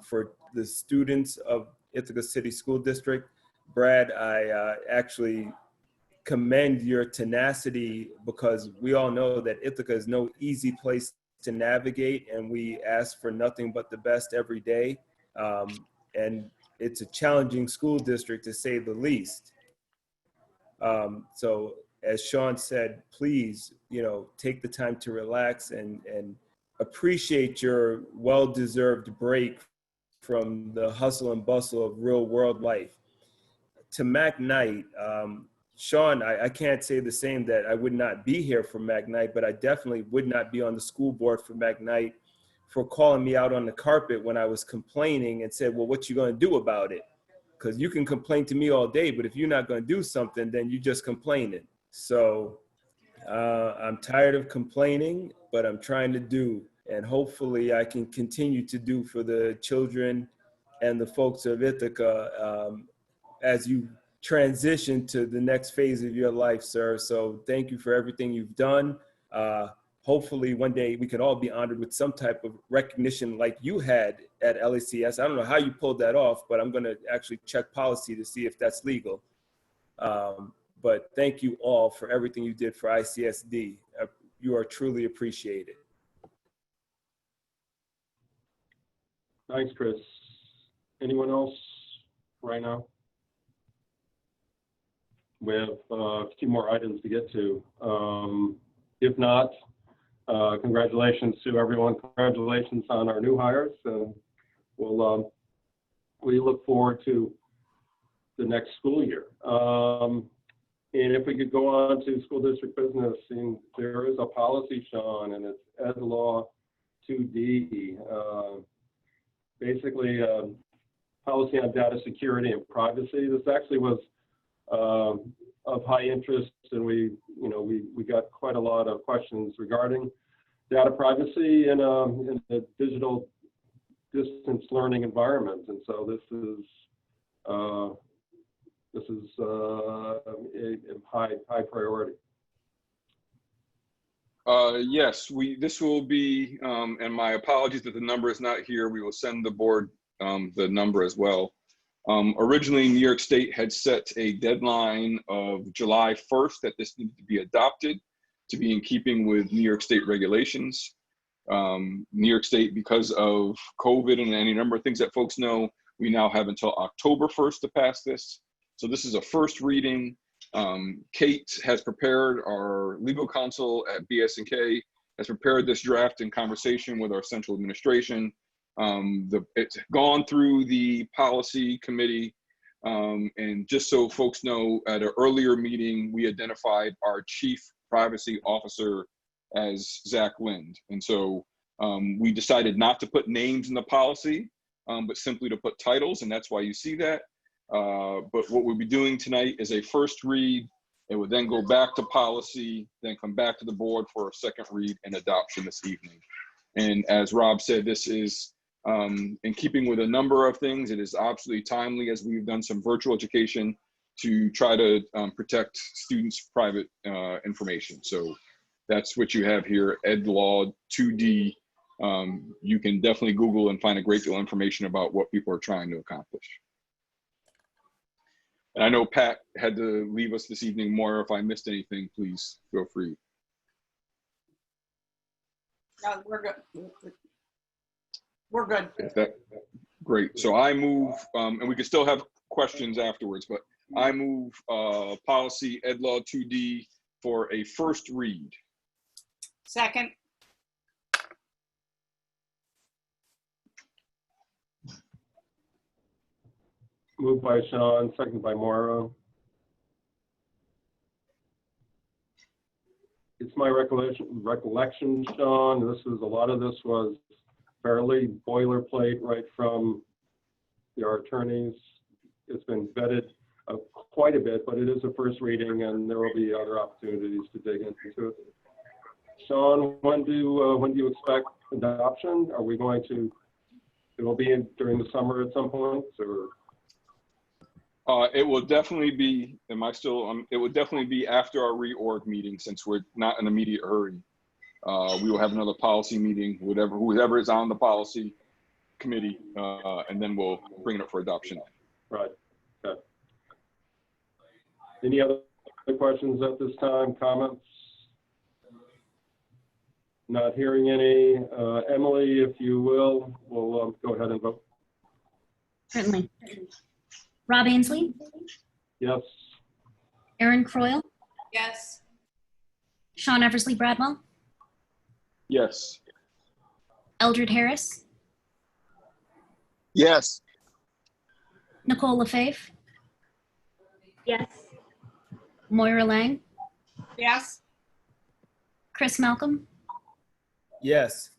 for the students of Ithaca City School District. Brad, I actually commend your tenacity, because we all know that Ithaca is no easy place to navigate, and we ask for nothing but the best every day. And it's a challenging school district, to say the least. So as Sean said, please, take the time to relax and appreciate your well-deserved break from the hustle and bustle of real world life. To Mac Knight, Sean, I can't say the same, that I would not be here for Mac Knight, but I definitely would not be on the school board for Mac Knight for calling me out on the carpet when I was complaining and said, well, what you gonna do about it? Because you can complain to me all day, but if you're not gonna do something, then you just complaining. So I'm tired of complaining, but I'm trying to do, and hopefully I can continue to do for the children and the folks of Ithaca as you transition to the next phase of your life, sir. So thank you for everything you've done. Hopefully one day we could all be honored with some type of recognition like you had at LACS. I don't know how you pulled that off, but I'm gonna actually check policy to see if that's legal. But thank you all for everything you did for ICSD. You are truly appreciated. Thanks, Chris. Anyone else right now? We have a few more items to get to. If not, congratulations to everyone. Congratulations on our new hires. We look forward to the next school year. And if we could go on to school district business, and there is a policy, Sean, and it's Ed Law 2D. Basically, policy on data security and privacy. This actually was of high interest, and we got quite a lot of questions regarding data privacy in the digital distance learning environment. And so this is a high priority. Yes, this will be, and my apologies that the number is not here. We will send the board the number as well. Originally, New York State had set a deadline of July 1st that this needed to be adopted to be in keeping with New York State regulations. New York State, because of COVID and any number of things that folks know, we now have until October 1st to pass this. So this is a first reading. Kate has prepared, our legal counsel at BS&K has prepared this draft in conversation with our central administration. It's gone through the policy committee, and just so folks know, at an earlier meeting, we identified our chief privacy officer as Zach Lind. And so we decided not to put names in the policy, but simply to put titles, and that's why you see that. But what we'll be doing tonight is a first read. It would then go back to policy, then come back to the board for a second read and adoption this evening. And as Rob said, this is in keeping with a number of things. It is absolutely timely, as we've done some virtual education to try to protect students' private information. So that's what you have here, Ed Law 2D. You can definitely Google and find a great deal of information about what people are trying to accomplish. And I know Pat had to leave us this evening. More, if I missed anything, please feel free. No, we're good. We're good. Great. So I move, and we can still have questions afterwards, but I move policy Ed Law 2D for a first read. Second. Moved by Sean, second by Maura. It's my recollection, Sean, a lot of this was fairly boilerplate right from our attorneys. It's been vetted quite a bit, but it is a first reading, and there will be other opportunities to dig into it. Sean, when do you expect adoption? Are we going to? It will be during the summer at some point, or? It will definitely be. Am I still? It will definitely be after our reorg meeting, since we're not in an immediate hurry. We will have another policy meeting, whoever is on the policy committee, and then we'll bring it up for adoption. Right. Okay. Any other questions at this time? Comments? Not hearing any. Emily, if you will, we'll go ahead and vote. Certainly. Rob Ainsley, Yes. Erin Croyle, Yes. Sean Eversley Bradwell, Yes. Eldred Harris, Yes. Nicole Lefebvre, Yes. Moira Lang, Yes. Chris Malcolm, Yes.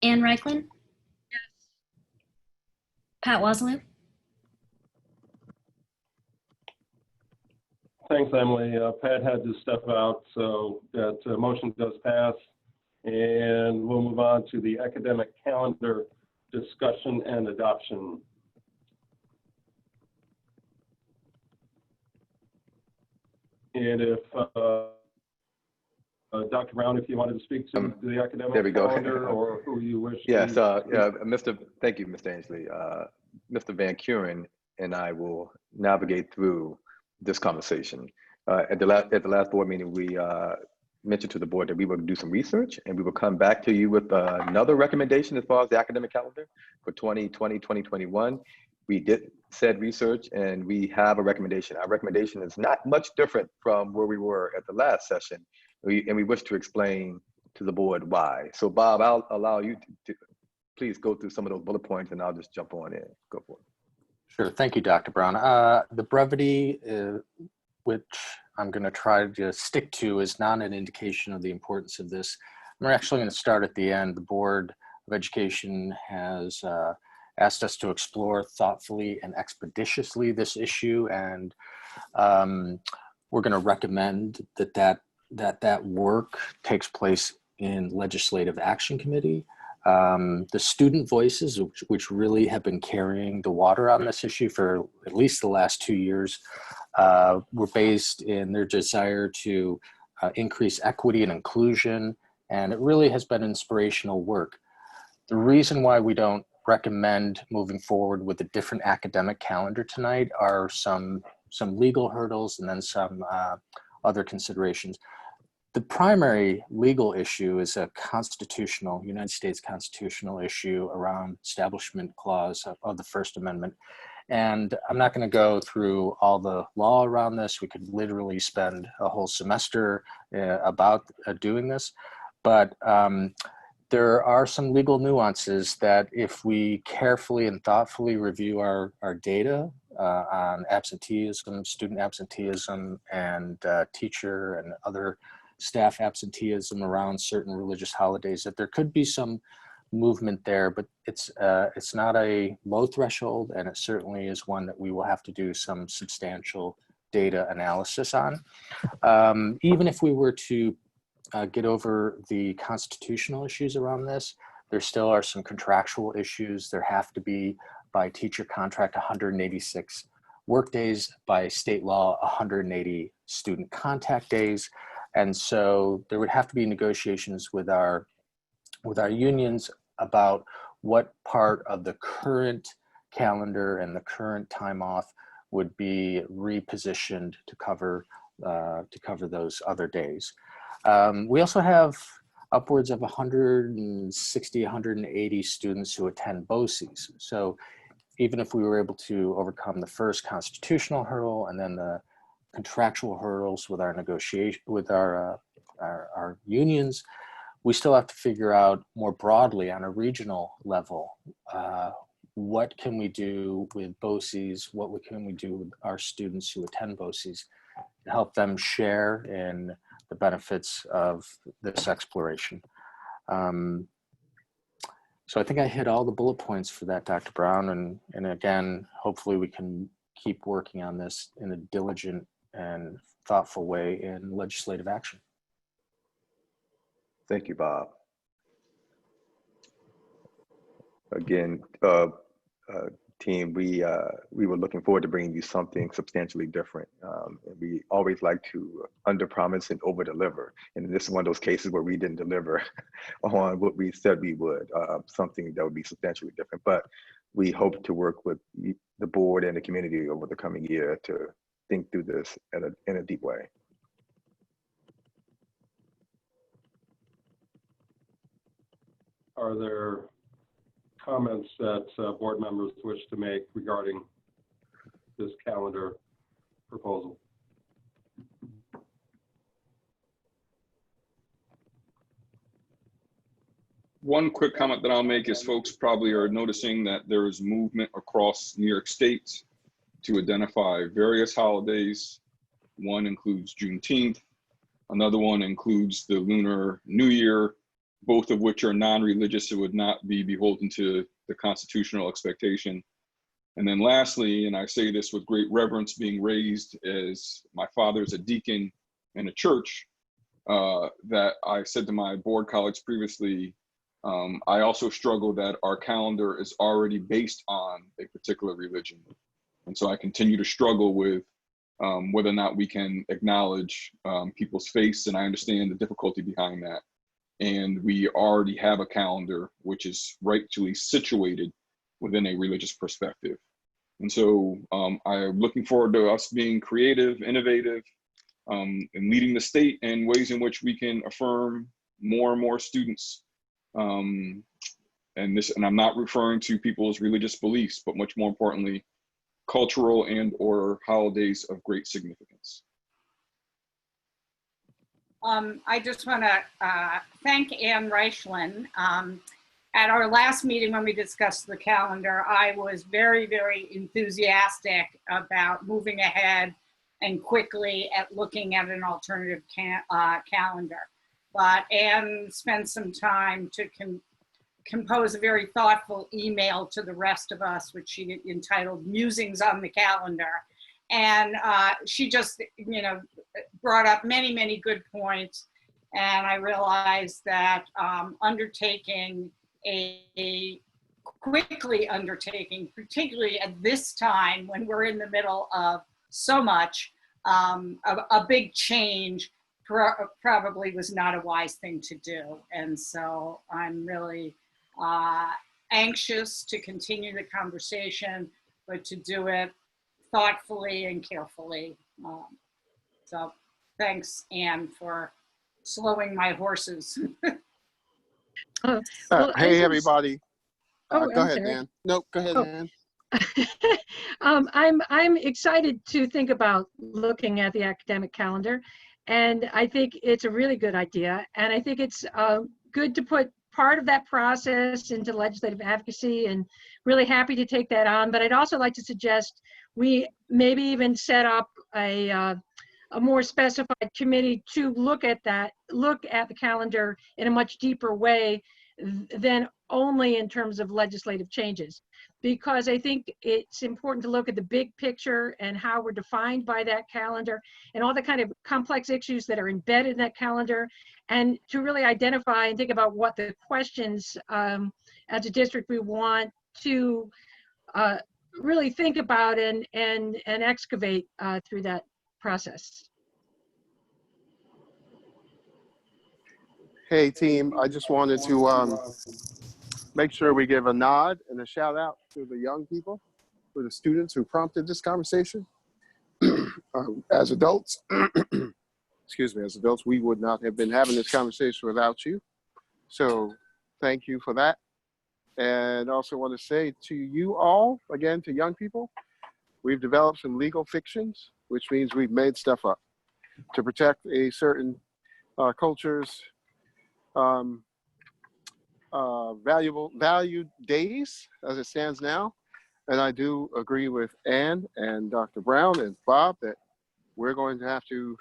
Ann Reichland, Pat Wasilou. Thanks, Emily. Pat had to step out, so that motion does pass. And we'll move on to the academic calendar discussion and adoption. And if Dr. Brown, if you wanted to speak to the academic There we go. calendar or who you wish Yes, to. thank you, Mr. Ainsley. Mr. Van Kuren and I will navigate through this conversation. At the last board meeting, we mentioned to the board that we would do some research and we will come back to you with another recommendation as far as the academic calendar for 2020, 2021. We did said research and we have a recommendation. Our recommendation is not much different from where we were at the last session. And we wish to explain to the board why. So Bob, I'll allow you to please go through some of those bullet points and I'll just jump on in. Go for it. Sure, thank you, Dr. Brown. The brevity, which I'm gonna try to stick to, is not an indication of the importance of this. We're actually gonna start at the end. The Board of Education has asked us to explore thoughtfully and expeditiously this issue, and we're gonna recommend that work takes place in Legislative Action Committee. The student voices, which really have been carrying the water on this issue for at least the last 2 years, were based in their desire to increase equity and inclusion, and it really has been inspirational work. The reason why we don't recommend moving forward with a different academic calendar tonight are some legal hurdles and then some other considerations. The primary legal issue is a United States constitutional issue around Establishment Clause of the First Amendment. And I'm not going to go through all the law around this. We could literally spend a whole semester about doing this. But there are some legal nuances that if we carefully and thoughtfully review our data on absenteeism, student absenteeism, and teacher and other staff absenteeism around certain religious holidays, that there could be some movement there, but it's not a low threshold, and it certainly is one that we will have to do some substantial data analysis on. Even if we were to get over the constitutional issues around this, there still are some contractual issues. There have to be, by teacher contract, 186 work days, by state law, 180 student contact days. And so there would have to be negotiations with our unions about what part of the current calendar and the current time off would be repositioned to cover those other days. We also have upwards of 160, 180 students who attend BOCES. So even if we were able to overcome the first constitutional hurdle and then the contractual hurdles with our negotiation with our unions, we still have to figure out more broadly on a regional level, what can we do with BOCES, what can we do with our students who attend BOCES to help them share in the benefits of this exploration. So I think I hit all the bullet points for that, Dr. Brown, and again, hopefully we can keep working on this in a diligent and thoughtful way in legislative action. Thank you, Bob. Again, team, we were looking forward to bringing you something substantially different. And we always like to under-promise and over-deliver. And this is one of those cases where we didn't deliver on what we said we would, something that would be substantially different. But we hope to work with the board and the community over the coming year to think through this in a deep way. are there comments that board members wish to make regarding this calendar proposal? One quick comment that I'll make is folks probably are noticing that there is movement across New York State to identify various holidays. One includes Juneteenth. Another one includes the Lunar New Year, both of which are non-religious and would not be beholden to the constitutional expectation. And then lastly, and I say this with great reverence, being raised as my father is a deacon in a church, that I said to my board colleagues previously, I also struggle that our calendar is already based on a particular religion. And so I continue to struggle with whether or not we can acknowledge people's faiths, and I understand the difficulty behind that. And we already have a calendar which is rightfully situated within a religious perspective. And so I'm looking forward to us being creative, innovative, and leading the state in ways in which we can affirm more and more students. And I'm not referring to people's religious beliefs, but much more importantly, cultural and or holidays of great significance. I just want to thank Ann Reichlin. At our last meeting when we discussed the calendar, I was very, very enthusiastic about moving ahead and quickly at looking at an alternative calendar. But Ann spent some time to compose a very thoughtful email to the rest of us, which she entitled Musings on the Calendar. And she just, brought up many, many good points. And I realized that quickly undertaking, particularly at this time when we're in the middle of so much, a big change probably was not a wise thing to do. And so I'm really anxious to continue the conversation, but to do it thoughtfully and carefully. So thanks, Anne, for slowing my horses. Hey, everybody. Oh, go I'm ahead, sorry. Ann. Nope, go ahead, Ann. I'm excited to think about looking at the academic calendar, and I think it's a really good idea. And I think it's good to put part of that process into legislative advocacy, and really happy to take that on. But I'd also like to suggest we maybe even set up a more specified committee to look at the calendar in a much deeper way than only in terms of legislative changes. Because I think it's important to look at the big picture and how we're defined by that calendar and all the kind of complex issues that are embedded in that calendar, and to really identify and think about what the questions as a district we want to really think about and excavate through that process. Hey, team. I just wanted to make sure we give a nod and a shout out to the young people, for the students who prompted this conversation. As adults, excuse me, as adults, we would not have been having this conversation without you. So thank you for that. And also want to say to you all, again, to young people, we've developed some legal fictions, which means we've made stuff up to protect a certain culture's valued days as it stands now. And I do agree with Ann and Dr. Brown and Bob that we're going to have to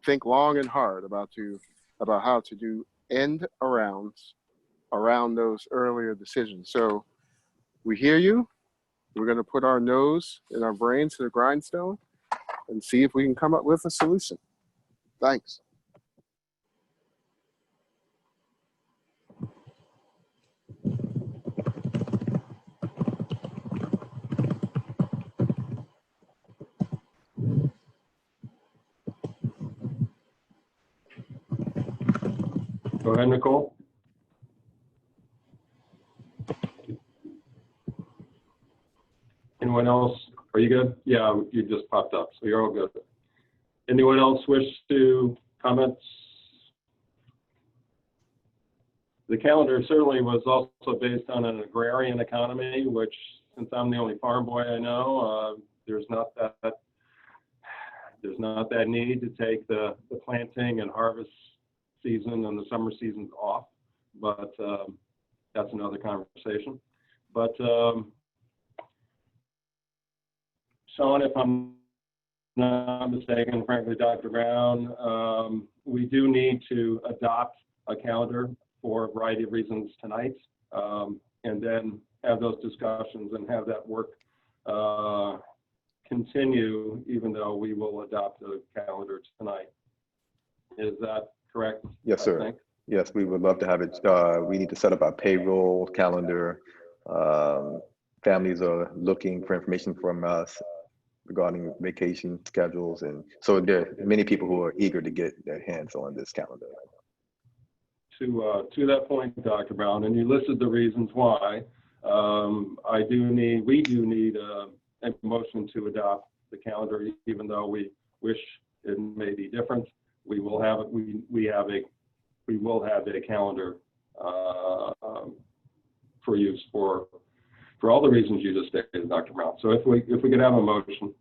think long and hard about how to do end around those earlier decisions. So we hear you. We're going to put our nose and our brains to the grindstone and see if we can come up with a solution. Thanks. Go ahead, Nicole. Anyone else? Are you good? Yeah, you just popped up, so you're all good. Anyone else wish to comment? The calendar certainly was also based on an agrarian economy, which, since I'm the only farm boy I know, there's not that need to take the planting and harvest season and the summer seasons off, but that's another conversation. But Sean, if I'm not mistaken, frankly, Dr. Brown, we do need to adopt a calendar for a variety of reasons tonight, and then have those discussions and have that work continue, even though we will adopt a calendar tonight. Is that correct? Yes, sir. I think? Yes, we would love to have it. We need to set up our payroll calendar. Families are looking for information from us regarding vacation schedules. And so there are many people who are eager to get their hands on this calendar. To that point, Dr. Brown, and you listed the reasons why, we do need a motion to adopt the calendar, even though we wish it may be different. We will have it. We will have a calendar for use for all the reasons you just stated, Dr. Brown. So if we could have a motion.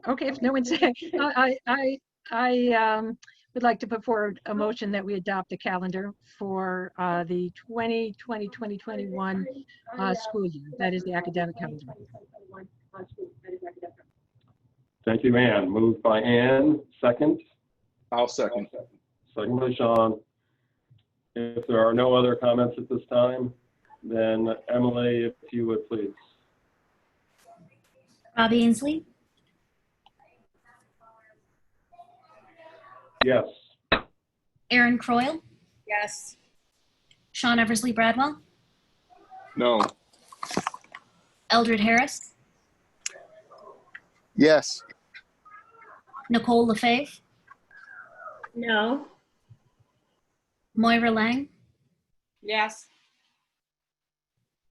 Okay, if no one's saying, I would like to put forward a motion that we adopt a calendar for the 2020-2021 school year. That is the academic calendar. Thank you, Ann. Moved by Ann. Second? I'll second. Second by Sean. If there are no other comments at this time, then Emily, if you would please. Robbie Ainsley, Yes. Aaron Croyle, Yes. Sean Eversley Bradwell, No. Eldred Harris, Yes. Nicole Lefebvre, No. Moira Lang, Yes.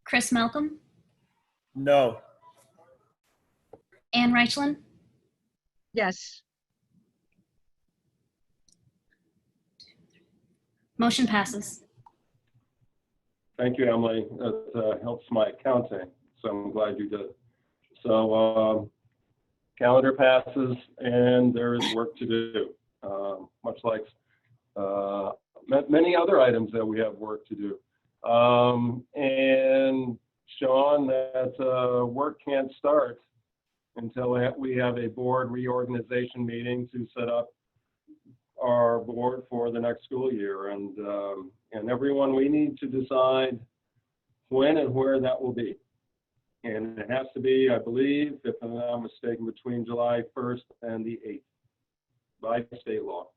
Chris Malcolm, No. Ann Reichlin, Yes. motion passes. Thank you, Emily. That helps my counting, so I'm glad you did. So calendar passes, and there is work to do, much like many other items that we have work to do. And Sean, that work can't start until we have a board reorganization meeting to set up our board for the next school year. And everyone, we need to decide when and where that will be. And it has to be, I believe, if I'm not mistaken, between July 1st and the 8th by state law.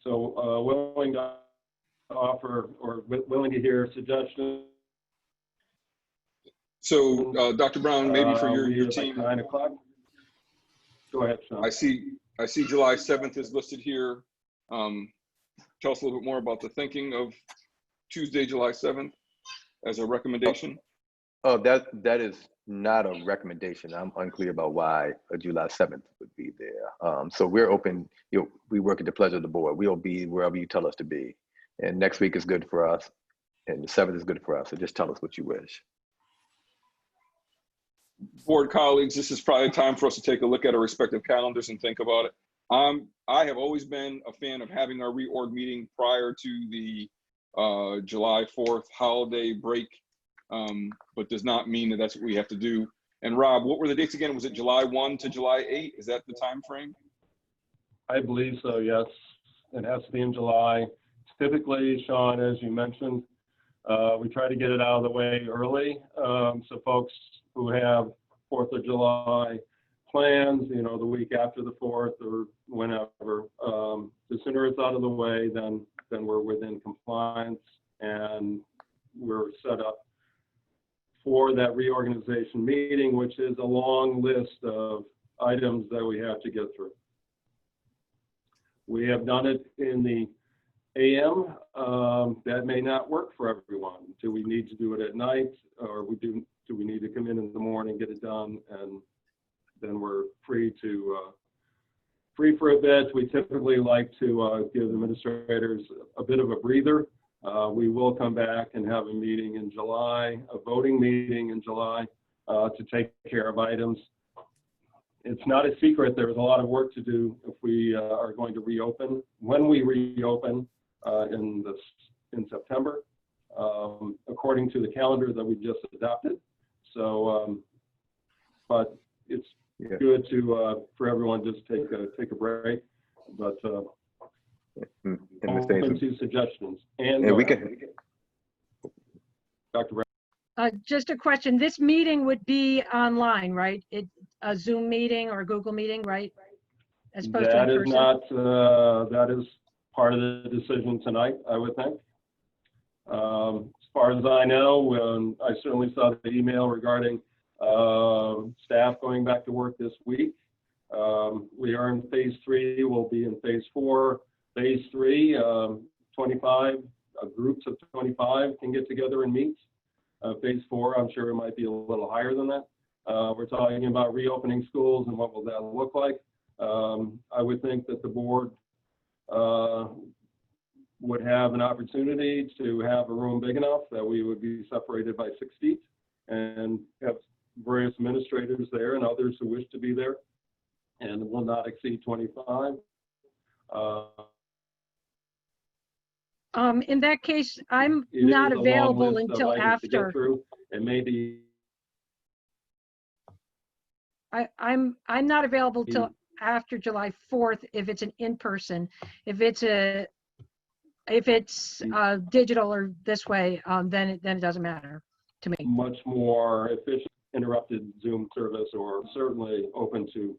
So willing to offer or willing to hear suggestions. So Dr. Brown, maybe for your team. Like 9 o'clock. Go ahead, Sean. I see July 7th is listed here. Tell us a little bit more about the thinking of Tuesday, July 7th as a recommendation. Oh, that is not a recommendation. I'm unclear about why a July 7th would be there. So we're open, we work at the pleasure of the board. We'll be wherever you tell us to be. And next week is good for us. And the 7th is good for us. So just tell us what you wish. Board colleagues, this is probably time for us to take a look at our respective calendars and think about it. I have always been a fan of having our reorg meeting prior to the July 4th holiday break, but does not mean that that's what we have to do. And Rob, what were the dates again? Was it July 1 to July 8? Is that the time frame? I believe so, yes. It has to be in July. Typically, Sean, as you mentioned, we try to get it out of the way early. So folks who have 4th of July plans, the week after the 4th or whenever, the sooner it's out of the way, then we're within compliance and we're set up for that reorganization meeting, which is a long list of items that we have to get through. We have done it in the a.m. That may not work for everyone. Do we need to do it at night, or do we need to come in the morning, get it done, and then we're free for a bit? We typically like to give administrators a bit of a breather. We will come back and have a meeting in July, a voting meeting in July, to take care of items. It's not a secret. There's a lot of work to do if we are going to reopen. When we reopen in September, according to the calendar that we just adopted. So, but it's good to for everyone just take a break. But open to suggestions. And we can. Dr. Just a question. This meeting would be online, right? A Zoom meeting or a Google meeting, right? As opposed to in person? That is part of the decision tonight, I would think. As far as I know, I certainly saw the email regarding staff going back to work this week. We are in phase 3. We'll be in phase 4. Phase 3, 25 groups of 25 can get together and meet. Phase 4, I'm sure it might be a little higher than that. We're talking about reopening schools and what will that look like. I would think that the board would have an opportunity to have a room big enough that we would be separated by 6 feet and have various administrators there and others who wish to be there, and will not exceed 25. In that case, I'm not available until after. It may be. I'm not available till after July 4th if it's an in-person. If it's digital or this way, then it doesn't matter to me. Much more efficient interrupted Zoom service, or certainly open to.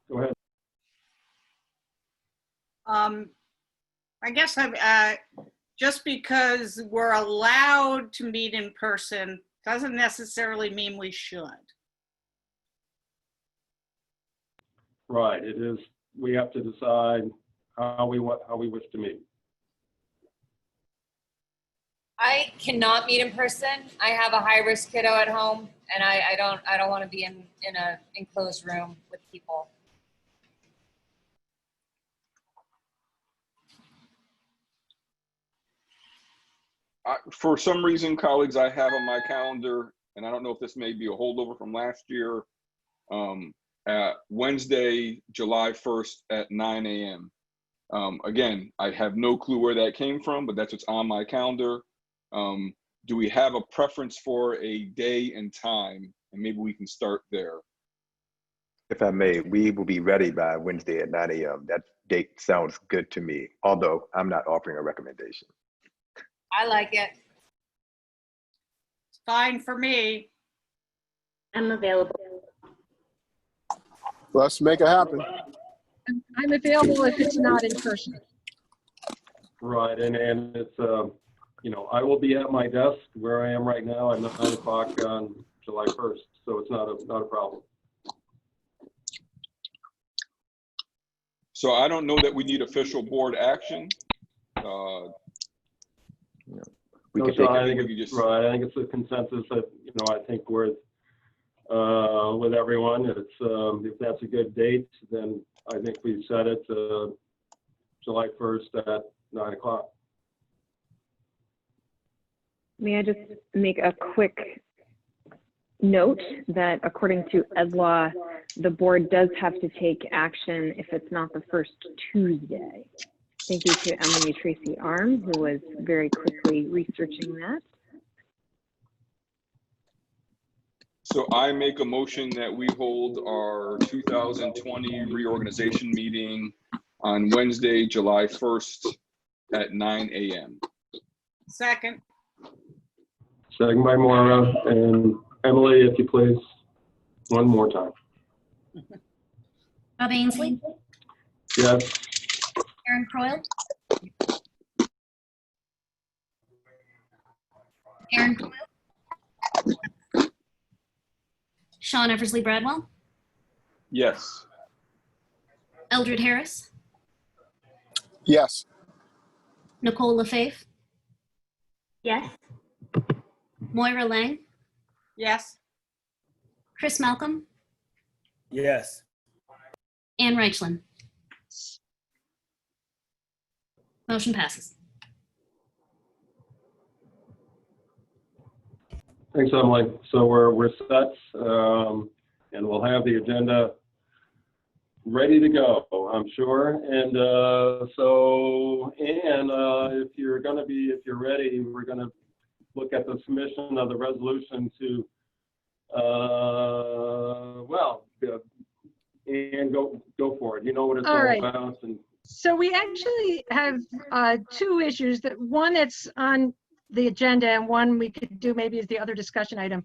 Go ahead. I guess just because we're allowed to meet in person doesn't necessarily mean we should. Right. It is. We have to decide how we wish to meet. I cannot meet in person. I have a high-risk kiddo at home, and I don't want to be in an enclosed room with people. For some reason, colleagues, I have on my calendar, and I don't know if this may be a holdover from last year, Wednesday, July 1st at 9 a.m. Again, I have no clue where that came from, but that's what's on my calendar. Do we have a preference for a day and time? And maybe we can start there. If I may, we will be ready by Wednesday at 9 a.m. That date sounds good to me, although I'm not offering a recommendation. I like it. It's fine for me. I'm available. Let's make it happen. I'm available if it's not in person. Right, and it's you know, I will be at my desk where I am right now at 9 o'clock on July 1st, so it's not a problem. So I don't know that we need official board action. We can So I think it's right. I think it's a consensus that, you know, I think with everyone, it's if that's a good date, then I think we set it July 1st at 9 o'clock. May I just make a quick note that according to EDLAW, the board does have to take action if it's not the first Tuesday. Thank you to Emily Tracy Arm, who was very quickly researching that. So I make a motion that we hold our 2020 reorganization meeting on Wednesday, July 1st at 9 a.m. Second. Second by Maura, and Emily, if you please, one more time. Bob Ainsley, Yes. Aaron Croyle, Aaron Croyle, Sean Eversley Bradwell, Yes. Eldred Harris, Yes. Nicole Lefebvre, Yes. Moira Lang, Yes. Chris Malcolm, Yes. Ann Reichlin. Motion passes. Thanks, Emily. So we're set, and we'll have the agenda ready to go, I'm sure. And so, Ann, if you're ready, we're going to look at the submission of the resolution to, and go for it. You know what it's All all right. about. And So we actually have two issues, that one that's on the agenda and one we could do maybe as the other discussion item.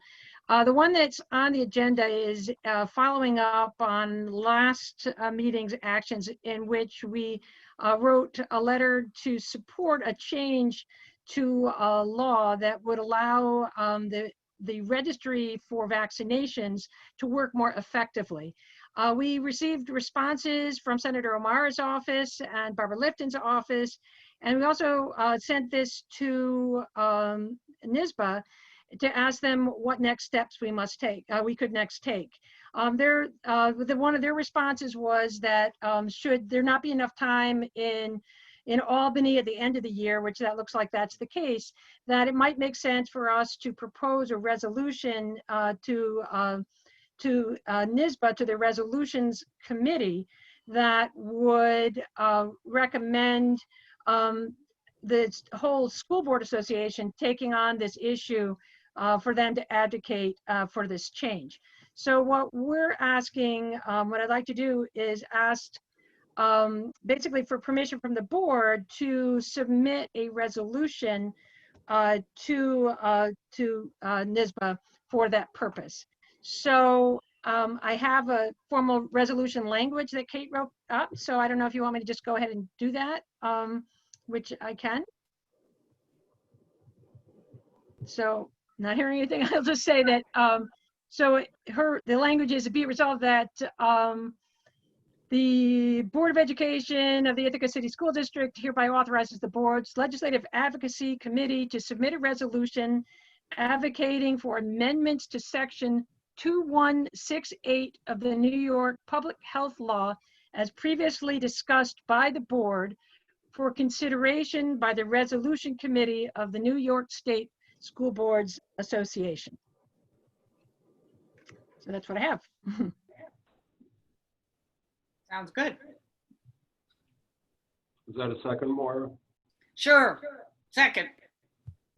The one that's on the agenda is following up on last meeting's actions, in which we wrote a letter to support a change to a law that would allow the registry for vaccinations to work more effectively. We received responses from Senator O'Mara's office and Barbara Lifton's office, and we also sent this to NISBA to ask them what next steps we could next take. One of their responses was that should there not be enough time in Albany at the end of the year, which that looks like that's the case, that it might make sense for us to propose a resolution to NISBA, to the resolutions committee, that would recommend the whole school board association taking on this issue for them to advocate for this change. So what we're asking, what I'd like to do is ask basically for permission from the board to submit a resolution to NISBA for that purpose. So I have a formal resolution language that Kate wrote up, so I don't know if you want me to just go ahead and do that, which I can. So not hearing anything, I'll just say that, the language is, be it resolved that the Board of Education of the Ithaca City School District hereby authorizes the board's Legislative Advocacy Committee to submit a resolution advocating for amendments to Section 2168 of the New York Public Health Law as previously discussed by the board for consideration by the Resolution Committee of the New York State School Boards Association. So that's what I have. Sounds good. is that a second, Maura? Sure. Second.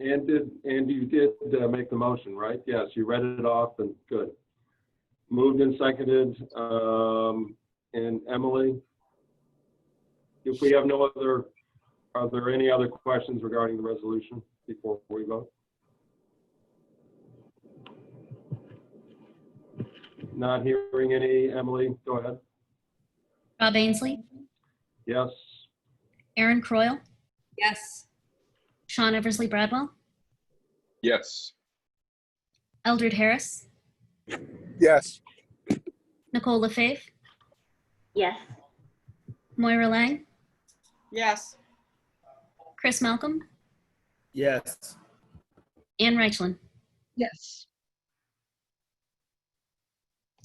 And you did make the motion, right? Yes, you read it off, and good. Moved and seconded. And Emily, if we have no other, are there any other questions regarding the resolution before we vote? Not hearing any. Emily, go ahead. Rob Ainsley, Yes. Erin Croyle, Yes. Sean Eversley Bradwell, Yes. Eldred Harris, Yes. Nicole Lefebvre, Yes. Moira Lang, Yes. Chris Malcolm, Yes. Ann Reichlin. Yes.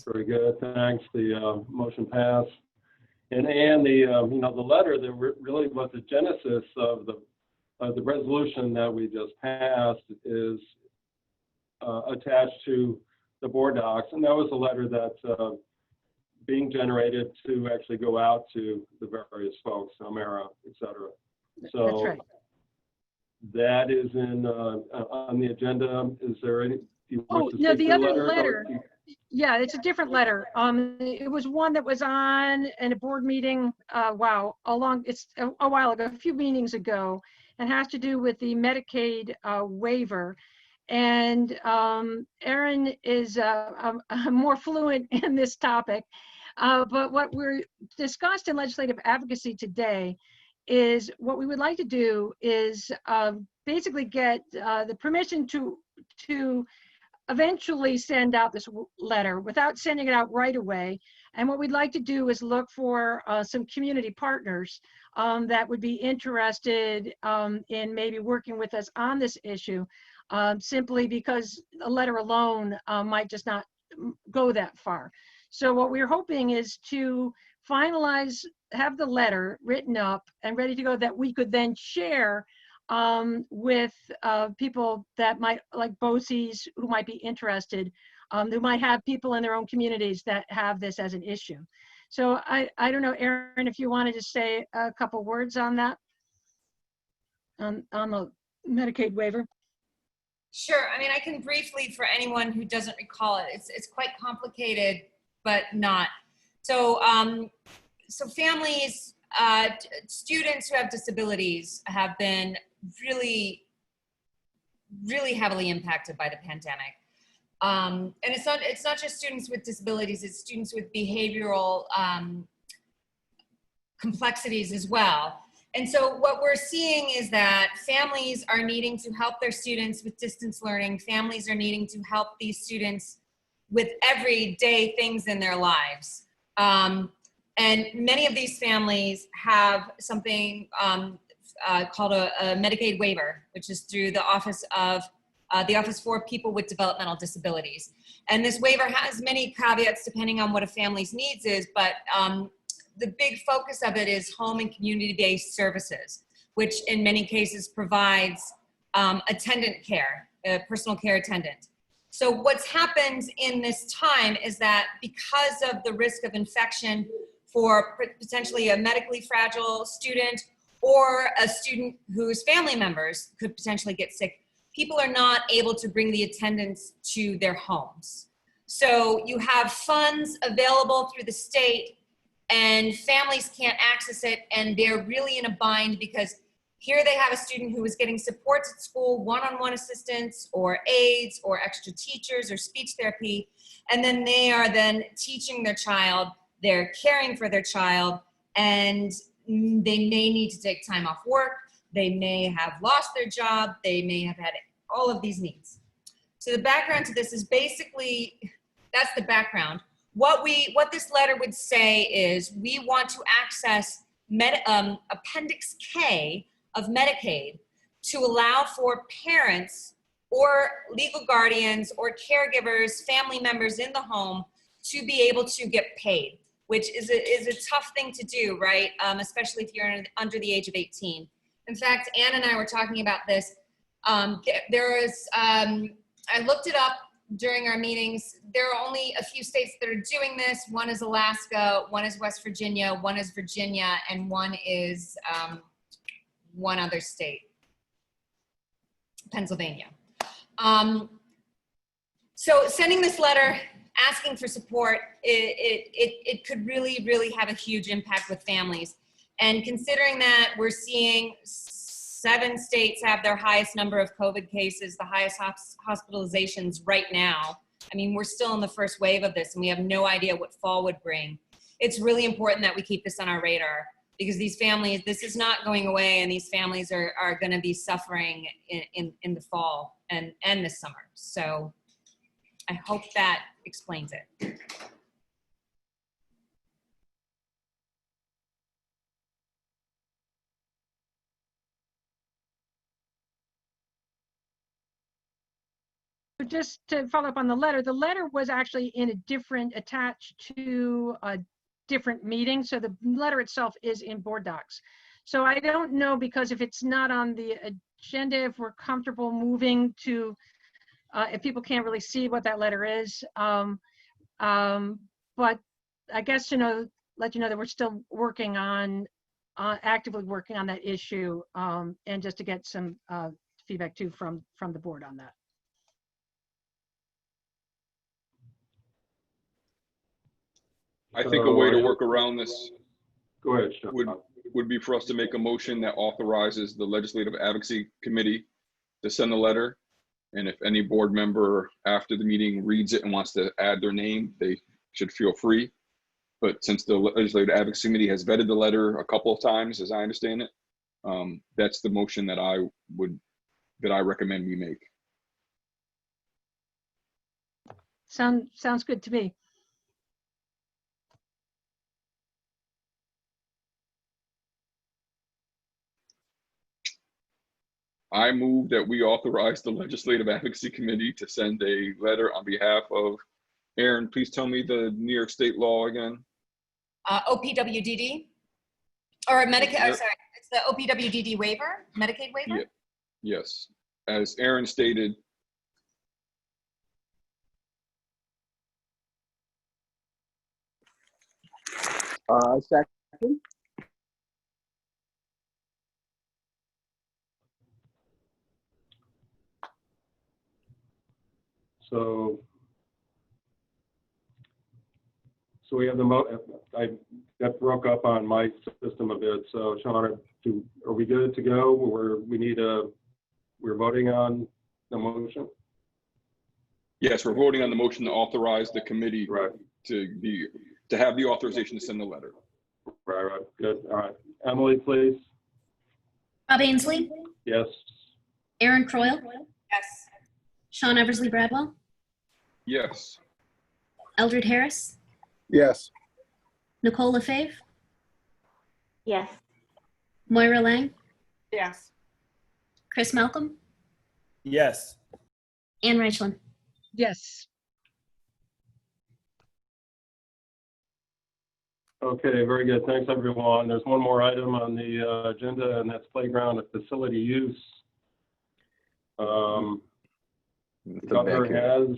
Very good. Thanks. The motion passed. And the letter that really was the genesis of the resolution that we just passed is attached to the board docs, and that was a letter that's being generated to actually go out to the various folks, O'Mara, et cetera. So That's right. that is on the agenda. Is there any? Oh, no, the other letter. Yeah, it's a different letter. It was one that was on in a board meeting, it's a while ago, a few meetings ago, and has to do with the Medicaid waiver. And Erin is more fluent in this topic. But what we're discussed in legislative advocacy today is what we would like to do is basically get the permission to eventually send out this letter without sending it out right away, And what we'd like to do is look for some community partners that would be interested in maybe working with us on this issue, simply because a letter alone might just not go that far. So what we're hoping is to finalize, have the letter written up and ready to go that we could then share with people that might, like BOCES, who might be interested, who might have people in their own communities that have this as an issue. So I don't know, Erin, if you wanted to say a couple words on that, on the Medicaid waiver. Sure. I mean, I can briefly, for anyone who doesn't recall it, it's quite complicated, but not. So, so families, students who have disabilities have been really heavily impacted by the pandemic. And it's not just students with disabilities, it's students with behavioral complexities as well. And so what we're seeing is that families are needing to help their students with distance learning. Families are needing to help these students with everyday things in their lives. And many of these families have something called a Medicaid waiver, which is through the Office for People with Developmental Disabilities. And this waiver has many caveats depending on what a family's needs is, but the big focus of it is home and community-based services, which in many cases provides attendant care, personal care attendant. So what's happened in this time is that because of the risk of infection for potentially a medically fragile student or a student whose family members could potentially get sick, people are not able to bring the attendants to their homes. So you have funds available through the state and families can't access it, and they're really in a bind because here they have a student who is getting supports at school, one-on-one assistance or aides or extra teachers or speech therapy, and then they are then teaching their child, they're caring for their child, and they may need to take time off work, they may have lost their job, they may have had all of these needs. So the background to this is basically, that's the background. What this letter would say is we want to access Appendix K of Medicaid to allow for parents or legal guardians or caregivers, family members in the home to be able to get paid, which is a tough thing to do, right? Especially if you're under the age of 18. In fact, Ann and I were talking about this. I looked it up during our meetings. There are only a few states that are doing this. One is Alaska, one is West Virginia, one is Virginia, and one is one other state, Pennsylvania. So sending this letter, asking for support, it could really have a huge impact with families. And considering that we're seeing 7 states have their highest number of COVID cases, the highest hospitalizations right now. I mean, we're still in the first wave of this and we have no idea what fall would bring. It's really important that we keep this on our radar because these families, this is not going away and these families are gonna be suffering in the fall and this summer. So I hope that explains it. Just to follow up on the letter was actually in a different, attached to a different meeting. So the letter itself is in board docs. So I don't know, because if it's not on the agenda, if we're comfortable moving to, if people can't really see what that letter is. But I guess to let you know that we're still working on, actively working on that issue, and just to get some feedback too from the board on that. I think a way to work around this Go ahead, Sean. would be for us to make a motion that authorizes the Legislative Advocacy Committee to send a letter. And if any board member after the meeting reads it and wants to add their name, they should feel free. But since the Legislative Advocacy Committee has vetted the letter a couple of times, as I understand it, that's the motion that I recommend we make. Sounds good to me. I move that we authorize the Legislative Advocacy Committee to send a letter on behalf of, Aaron, please tell me the New York State law again. OPWDD, or Medicaid, sorry, it's the OPWDD waiver, Medicaid waiver? Yeah. Yes, as Aaron stated. Second. So we have I that broke up on my system a bit. So Sean, are we good to go? We're voting on the motion? Yes, we're voting on the motion to authorize the committee to have the authorization to send the letter. Right, good, all right. Emily, please. Bob Ainsley, Yes. Aaron Croyle, Yes. Sean Eversley Bradwell, Yes. Eldred Harris, Yes. Nicole Lefebvre, Yes. Moira Lang, Yes. Chris Malcolm, Yes. Ann Reichlin. Yes. Okay, very good. Thanks, everyone. There's one more item on the agenda, and that's playground and facility use. The governor has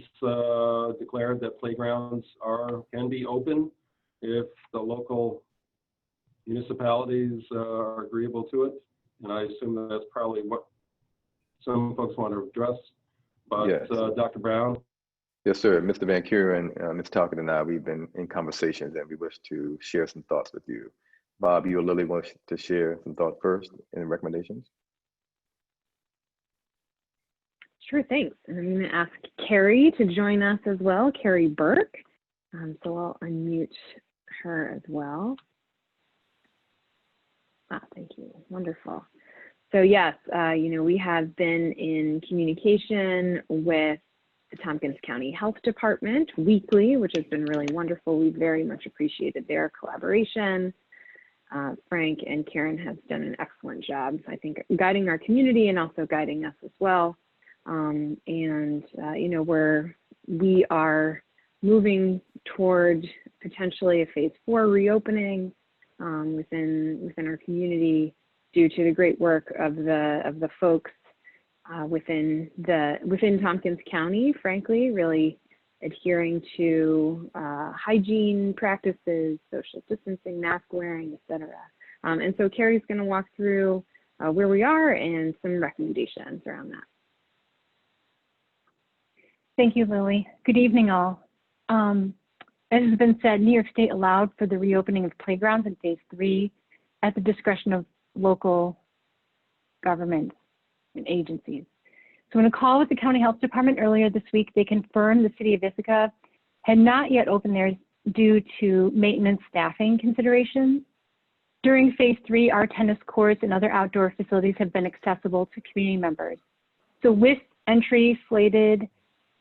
declared that playgrounds can be open if the local municipalities are agreeable to it. And I assume that that's probably what some folks want to address. But yes. Dr. Brown? Yes, sir. Mr. Van Kuren, Ms. Talcott and I, we've been in conversations and we wish to share some thoughts with you. Bob, you or Lily want to share some thoughts first and recommendations? Sure, thanks. And I'm going to ask Carrie to join us as well, Carrie Burke. So I'll unmute her as well. Thank you. Wonderful. So yes, we have been in communication with the Tompkins County Health Department weekly, which has been really wonderful. We very much appreciated their collaboration. Frank and Karen have done an excellent job, I think, guiding our community and also guiding us as well. We are moving toward potentially a phase 4 reopening within our community due to the great work of the folks within Tompkins County, frankly, really adhering to hygiene practices, social distancing, mask wearing, etc. And so Carrie's going to walk through where we are and some recommendations around that. Thank you, Lily. Good evening, all. As has been said, New York State allowed for the reopening of playgrounds in phase 3 at the discretion of local governments and agencies. So in a call with the County Health Department earlier this week, they confirmed the city of Ithaca had not yet opened theirs due to maintenance staffing considerations. During phase 3, our tennis courts and other outdoor facilities have been accessible to community members. So with entry slated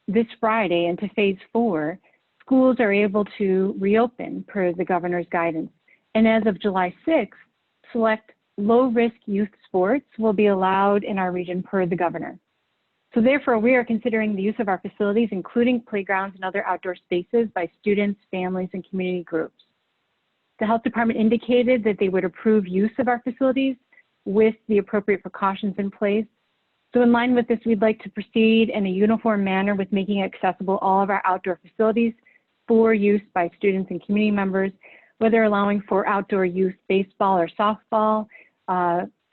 this Friday into phase 4, schools are able to reopen per the governor's guidance. And as of July 6th, select low-risk youth sports will be allowed in our region per the governor. So therefore, we are considering the use of our facilities, including playgrounds and other outdoor spaces, by students, families, and community groups. The health department indicated that they would approve use of our facilities with the appropriate precautions in place. So in line with this, we'd like to proceed in a uniform manner with making accessible all of our outdoor facilities for use by students and community members, whether allowing for outdoor youth baseball or softball,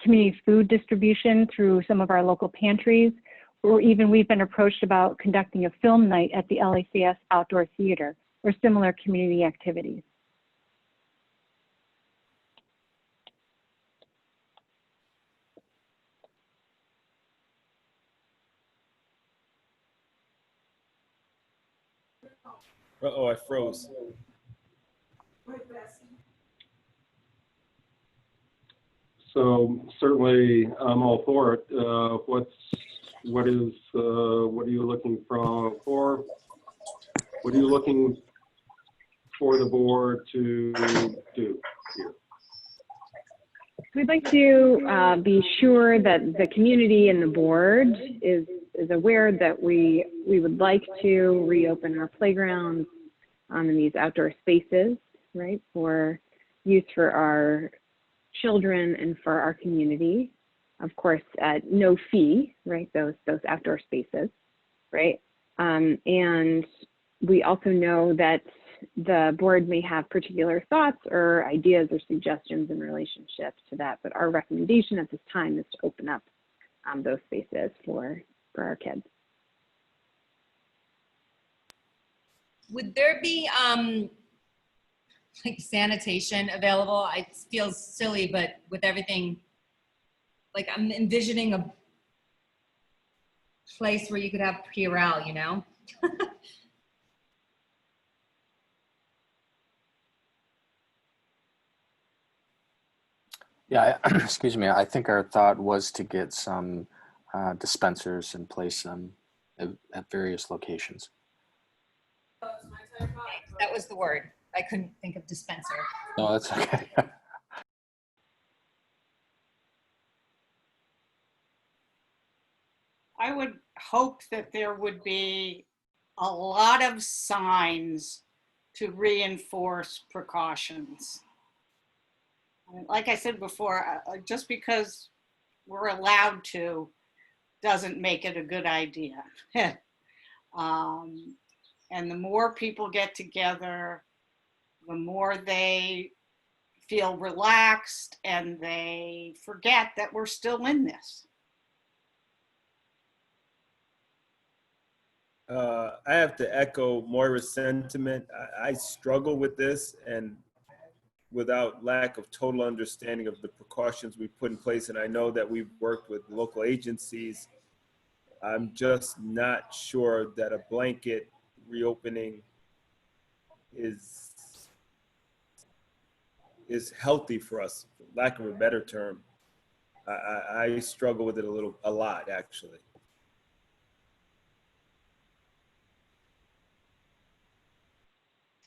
community food distribution through some of our local pantries, or even we've been approached about conducting a film night at the LACS Outdoor Theater or similar community activities. Uh-oh, I froze. So certainly I'm all for it. What are you looking for? What are you looking for the board to do here? we'd like to be sure that the community and the board is aware that we would like to reopen our playgrounds in these outdoor spaces, right, for use for our children and for our community. Of course, at no fee, right, those outdoor spaces, right? And we also know that the board may have particular thoughts or ideas or suggestions in relationship to that, but our recommendation at this time is to open up those spaces for our kids. Would there be like sanitation available? It feels silly, but with everything, like I'm envisioning a place where you could have Purell, you know? Yeah, excuse me. I think our thought was to get some dispensers and place them at various locations. That was the word. I couldn't think of dispenser. No, that's okay. I would hope that there would be a lot of signs to reinforce precautions. Like I said before, just because we're allowed to doesn't make it a good idea. And the more people get together, the more they feel relaxed and they forget that we're still in this. I have to echo Moira's sentiment. I struggle with this, and without lack of total understanding of the precautions we put in place, and I know that we've worked with local agencies, I'm just not sure that a blanket reopening is healthy for us, for lack of a better term. I struggle with it a lot, actually.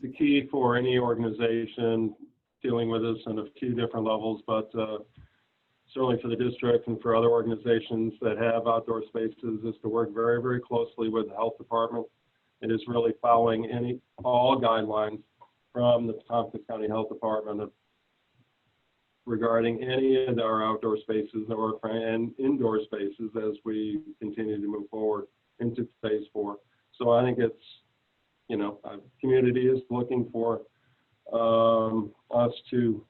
The key for any organization dealing with this on a few different levels, but certainly for the district and for other organizations that have outdoor spaces, is to work very, very closely with the health department. It is really following all guidelines from the Tompkins County Health Department regarding any of our outdoor spaces and indoor spaces as we continue to move forward into phase 4. So I think it's, you know, community is looking for us to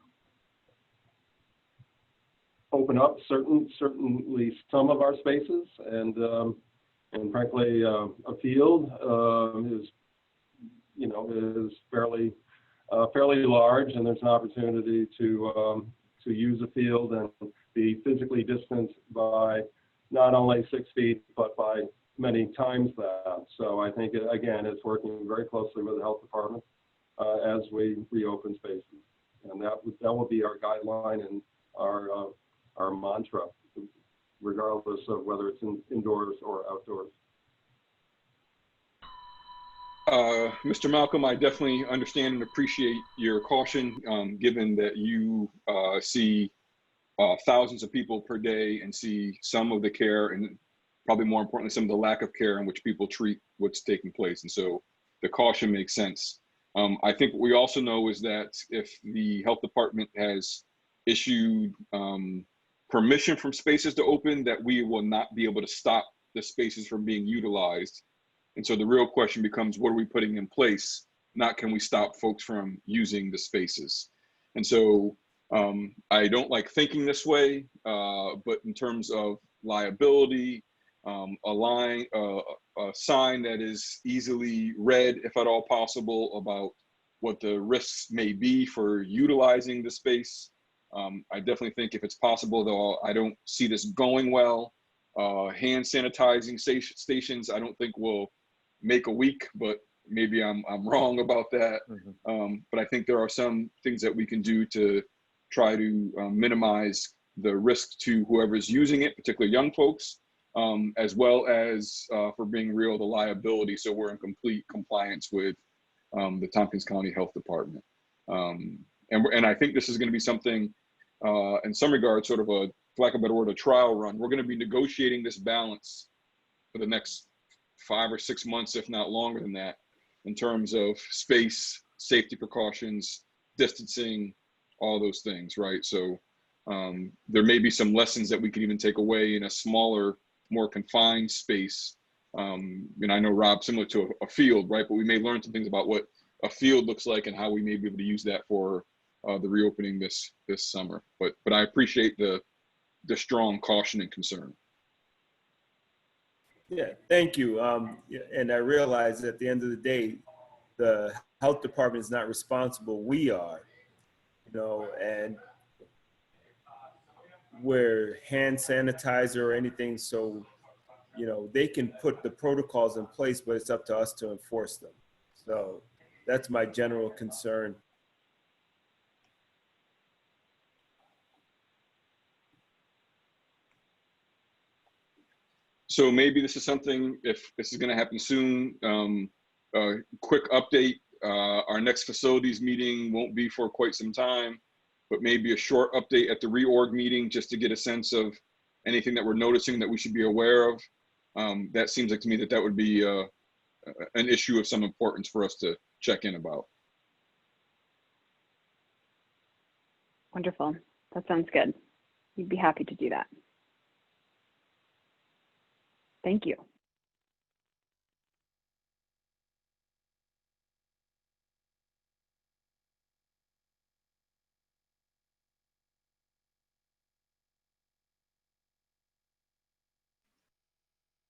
open up certainly some of our spaces, and frankly, a field is, you know, is fairly large, and there's an opportunity to use a field and be physically distanced by not only 6 feet but by many times that. So I think, again, it's working very closely with the health department as we reopen spaces, and that will be our guideline and our mantra, regardless of whether it's indoors or outdoors. Mr. Malcolm, I definitely understand and appreciate your caution, given that you see thousands of people per day and see some of the care, and probably more importantly, some of the lack of care in which people treat what's taking place. And so the caution makes sense. I think what we also know is that if the health department has issued permission from spaces to open, that we will not be able to stop the spaces from being utilized. And so the real question becomes, what are we putting in place? Not can we stop folks from using the spaces? And so I don't like thinking this way, but in terms of liability, a sign that is easily read, if at all possible, about what the risks may be for utilizing the space. I definitely think if it's possible, though I don't see this going well, hand sanitizing stations, I don't think will make a week, but maybe I'm wrong about that. But I think there are some things that we can do to try to minimize the risk to whoever's using it, particularly young folks, as well as for being real, the liability, so we're in complete compliance with the Tompkins County Health Department. And I think this is going to be something in some regards, sort of a, for lack of a better word, a trial run. We're going to be negotiating this balance for the next 5 or 6 months, if not longer than that, in terms of space, safety precautions, distancing, all those things, right? So there may be some lessons that we could even take away in a smaller, more confined space. And I know, Rob, similar to a field, right? But we may learn some things about what a field looks like and how we may be able to use that for the reopening this summer. But I appreciate the strong caution and concern. Yeah, thank you. And I realize at the end of the day, the health department is not responsible. We are, and we're hand sanitizer or anything. So, they can put the protocols in place, but it's up to us to enforce them. So that's my general concern. So maybe this is something, if this is going to happen soon, quick update. Our next facilities meeting won't be for quite some time, but maybe a short update at the reorg meeting just to get a sense of anything that we're noticing that we should be aware of. That seems like to me that would be an issue of some importance for us to check in about. Wonderful. That sounds good. We'd be happy to do that. Thank you.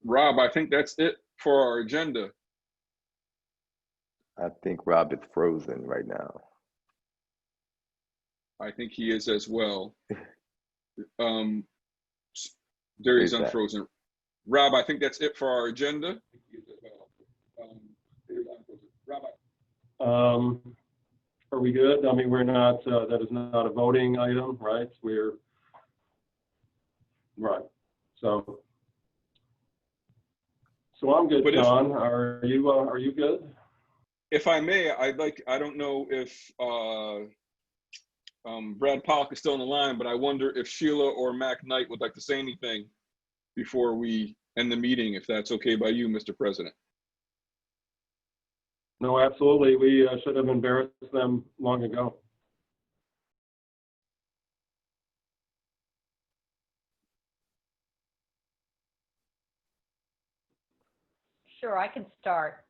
Rob, I think that's it for our agenda. I think Rob is frozen right now. I think he is as well. There he's unfrozen. Rob, I think that's it for our agenda. Are we good? I mean, we're not, that is not a voting item, right? We're, right. So I'm good, But Sean. Are you good? If I may, I don't know if Brad Pollock is still on the line, but I wonder if Sheila or Mac Knight would like to say anything before we end the meeting, if that's okay by you, Mr. President. No, absolutely. We should have embarrassed them long ago. Sure, I can start.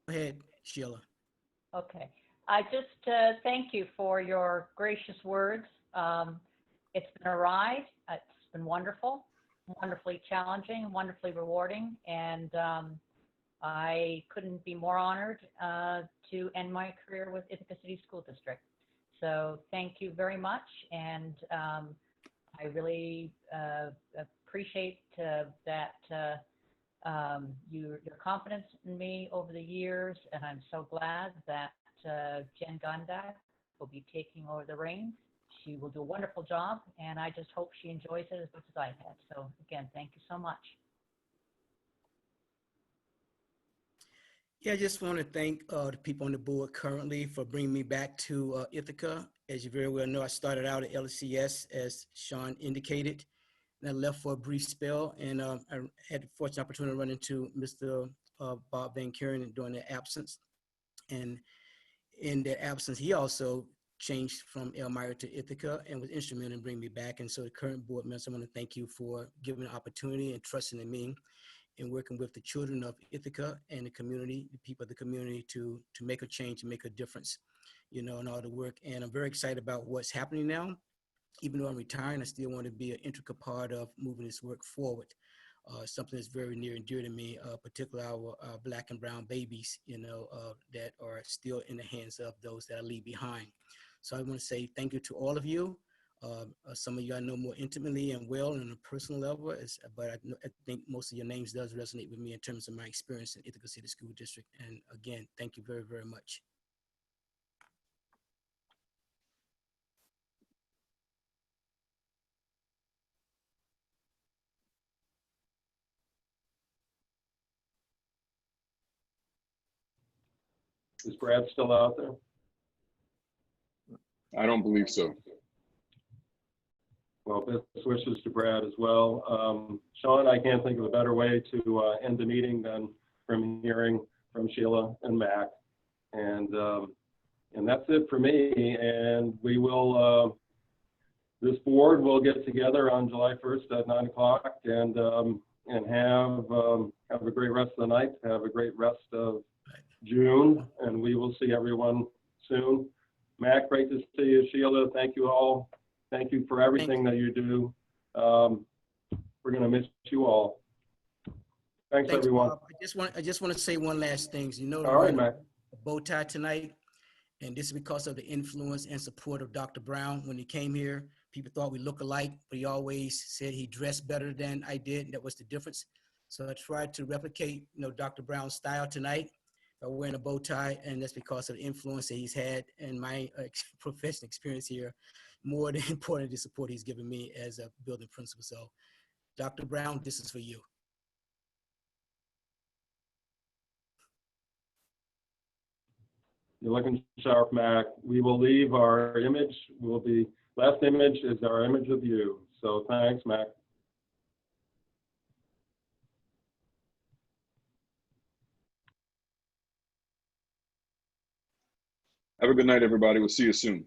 Go ahead, Sheila. Okay. I just thank you for your gracious words. It's been a ride. It's been wonderful, wonderfully challenging, wonderfully rewarding, and I couldn't be more honored to end my career with Ithaca City School District. So thank you very much, and I really appreciate that your confidence in me over the years, and I'm so glad that Jen Gondak will be taking over the reins. She will do a wonderful job, and I just hope she enjoys it as much as I have. So again, thank you so much. Yeah, I just want to thank the people on the board currently for bringing me back to Ithaca. As you very well know, I started out at LCS, as Sean indicated, and I left for a brief spell, and I had the fortunate opportunity to run into Mr. Bob Van Kuren during their absence. And in that absence, he also changed from Elmira to Ithaca and was instrumental in bringing me back. And so the current board members, I want to thank you for giving the opportunity and trusting in me and working with the children of Ithaca and the community, the people of the community to make a change and make a difference, in all the work. And I'm very excited about what's happening now. Even though I'm retiring, I still want to be an integral part of moving this work forward. Something that's very near and dear to me, particularly our Black and brown babies, that are still in the hands of those that I leave behind. So I want to say thank you to all of you. Some of you I know more intimately and well on a personal level, but I think most of your names does resonate with me in terms of my experience in Ithaca City School District. And again, thank you very, very much. Is Brad still out there? I don't believe so. well, best wishes to Brad as well. Sean, I can't think of a better way to end the meeting than from hearing from Sheila and Mac. And that's it for me. And we will, this board will get together on July 1st at 9 o'clock and have a great rest of the night, have a great rest of June, and we will see everyone soon. Mac, great to see you. Sheila, thank you all. Thank you for everything that you do. We're going to miss you all. Thanks everyone. Bob. I just want to say one last thing. You know, all right, Mac. A bow tie tonight, and this is because of the influence and support of Dr. Brown. When he came here, people thought we look alike, but he always said he dressed better than I did, and that was the difference. So I tried to replicate, Dr. Brown's style tonight by wearing a bow tie, and that's because of the influence that he's had and my professional experience here, more than important, the support he's given me as a building principal. So, Dr. Brown, this is for you. You're looking sharp, Mac. We will leave our image. Last image is our image of you. So thanks, Mac. Have a good night, everybody. We'll see you soon.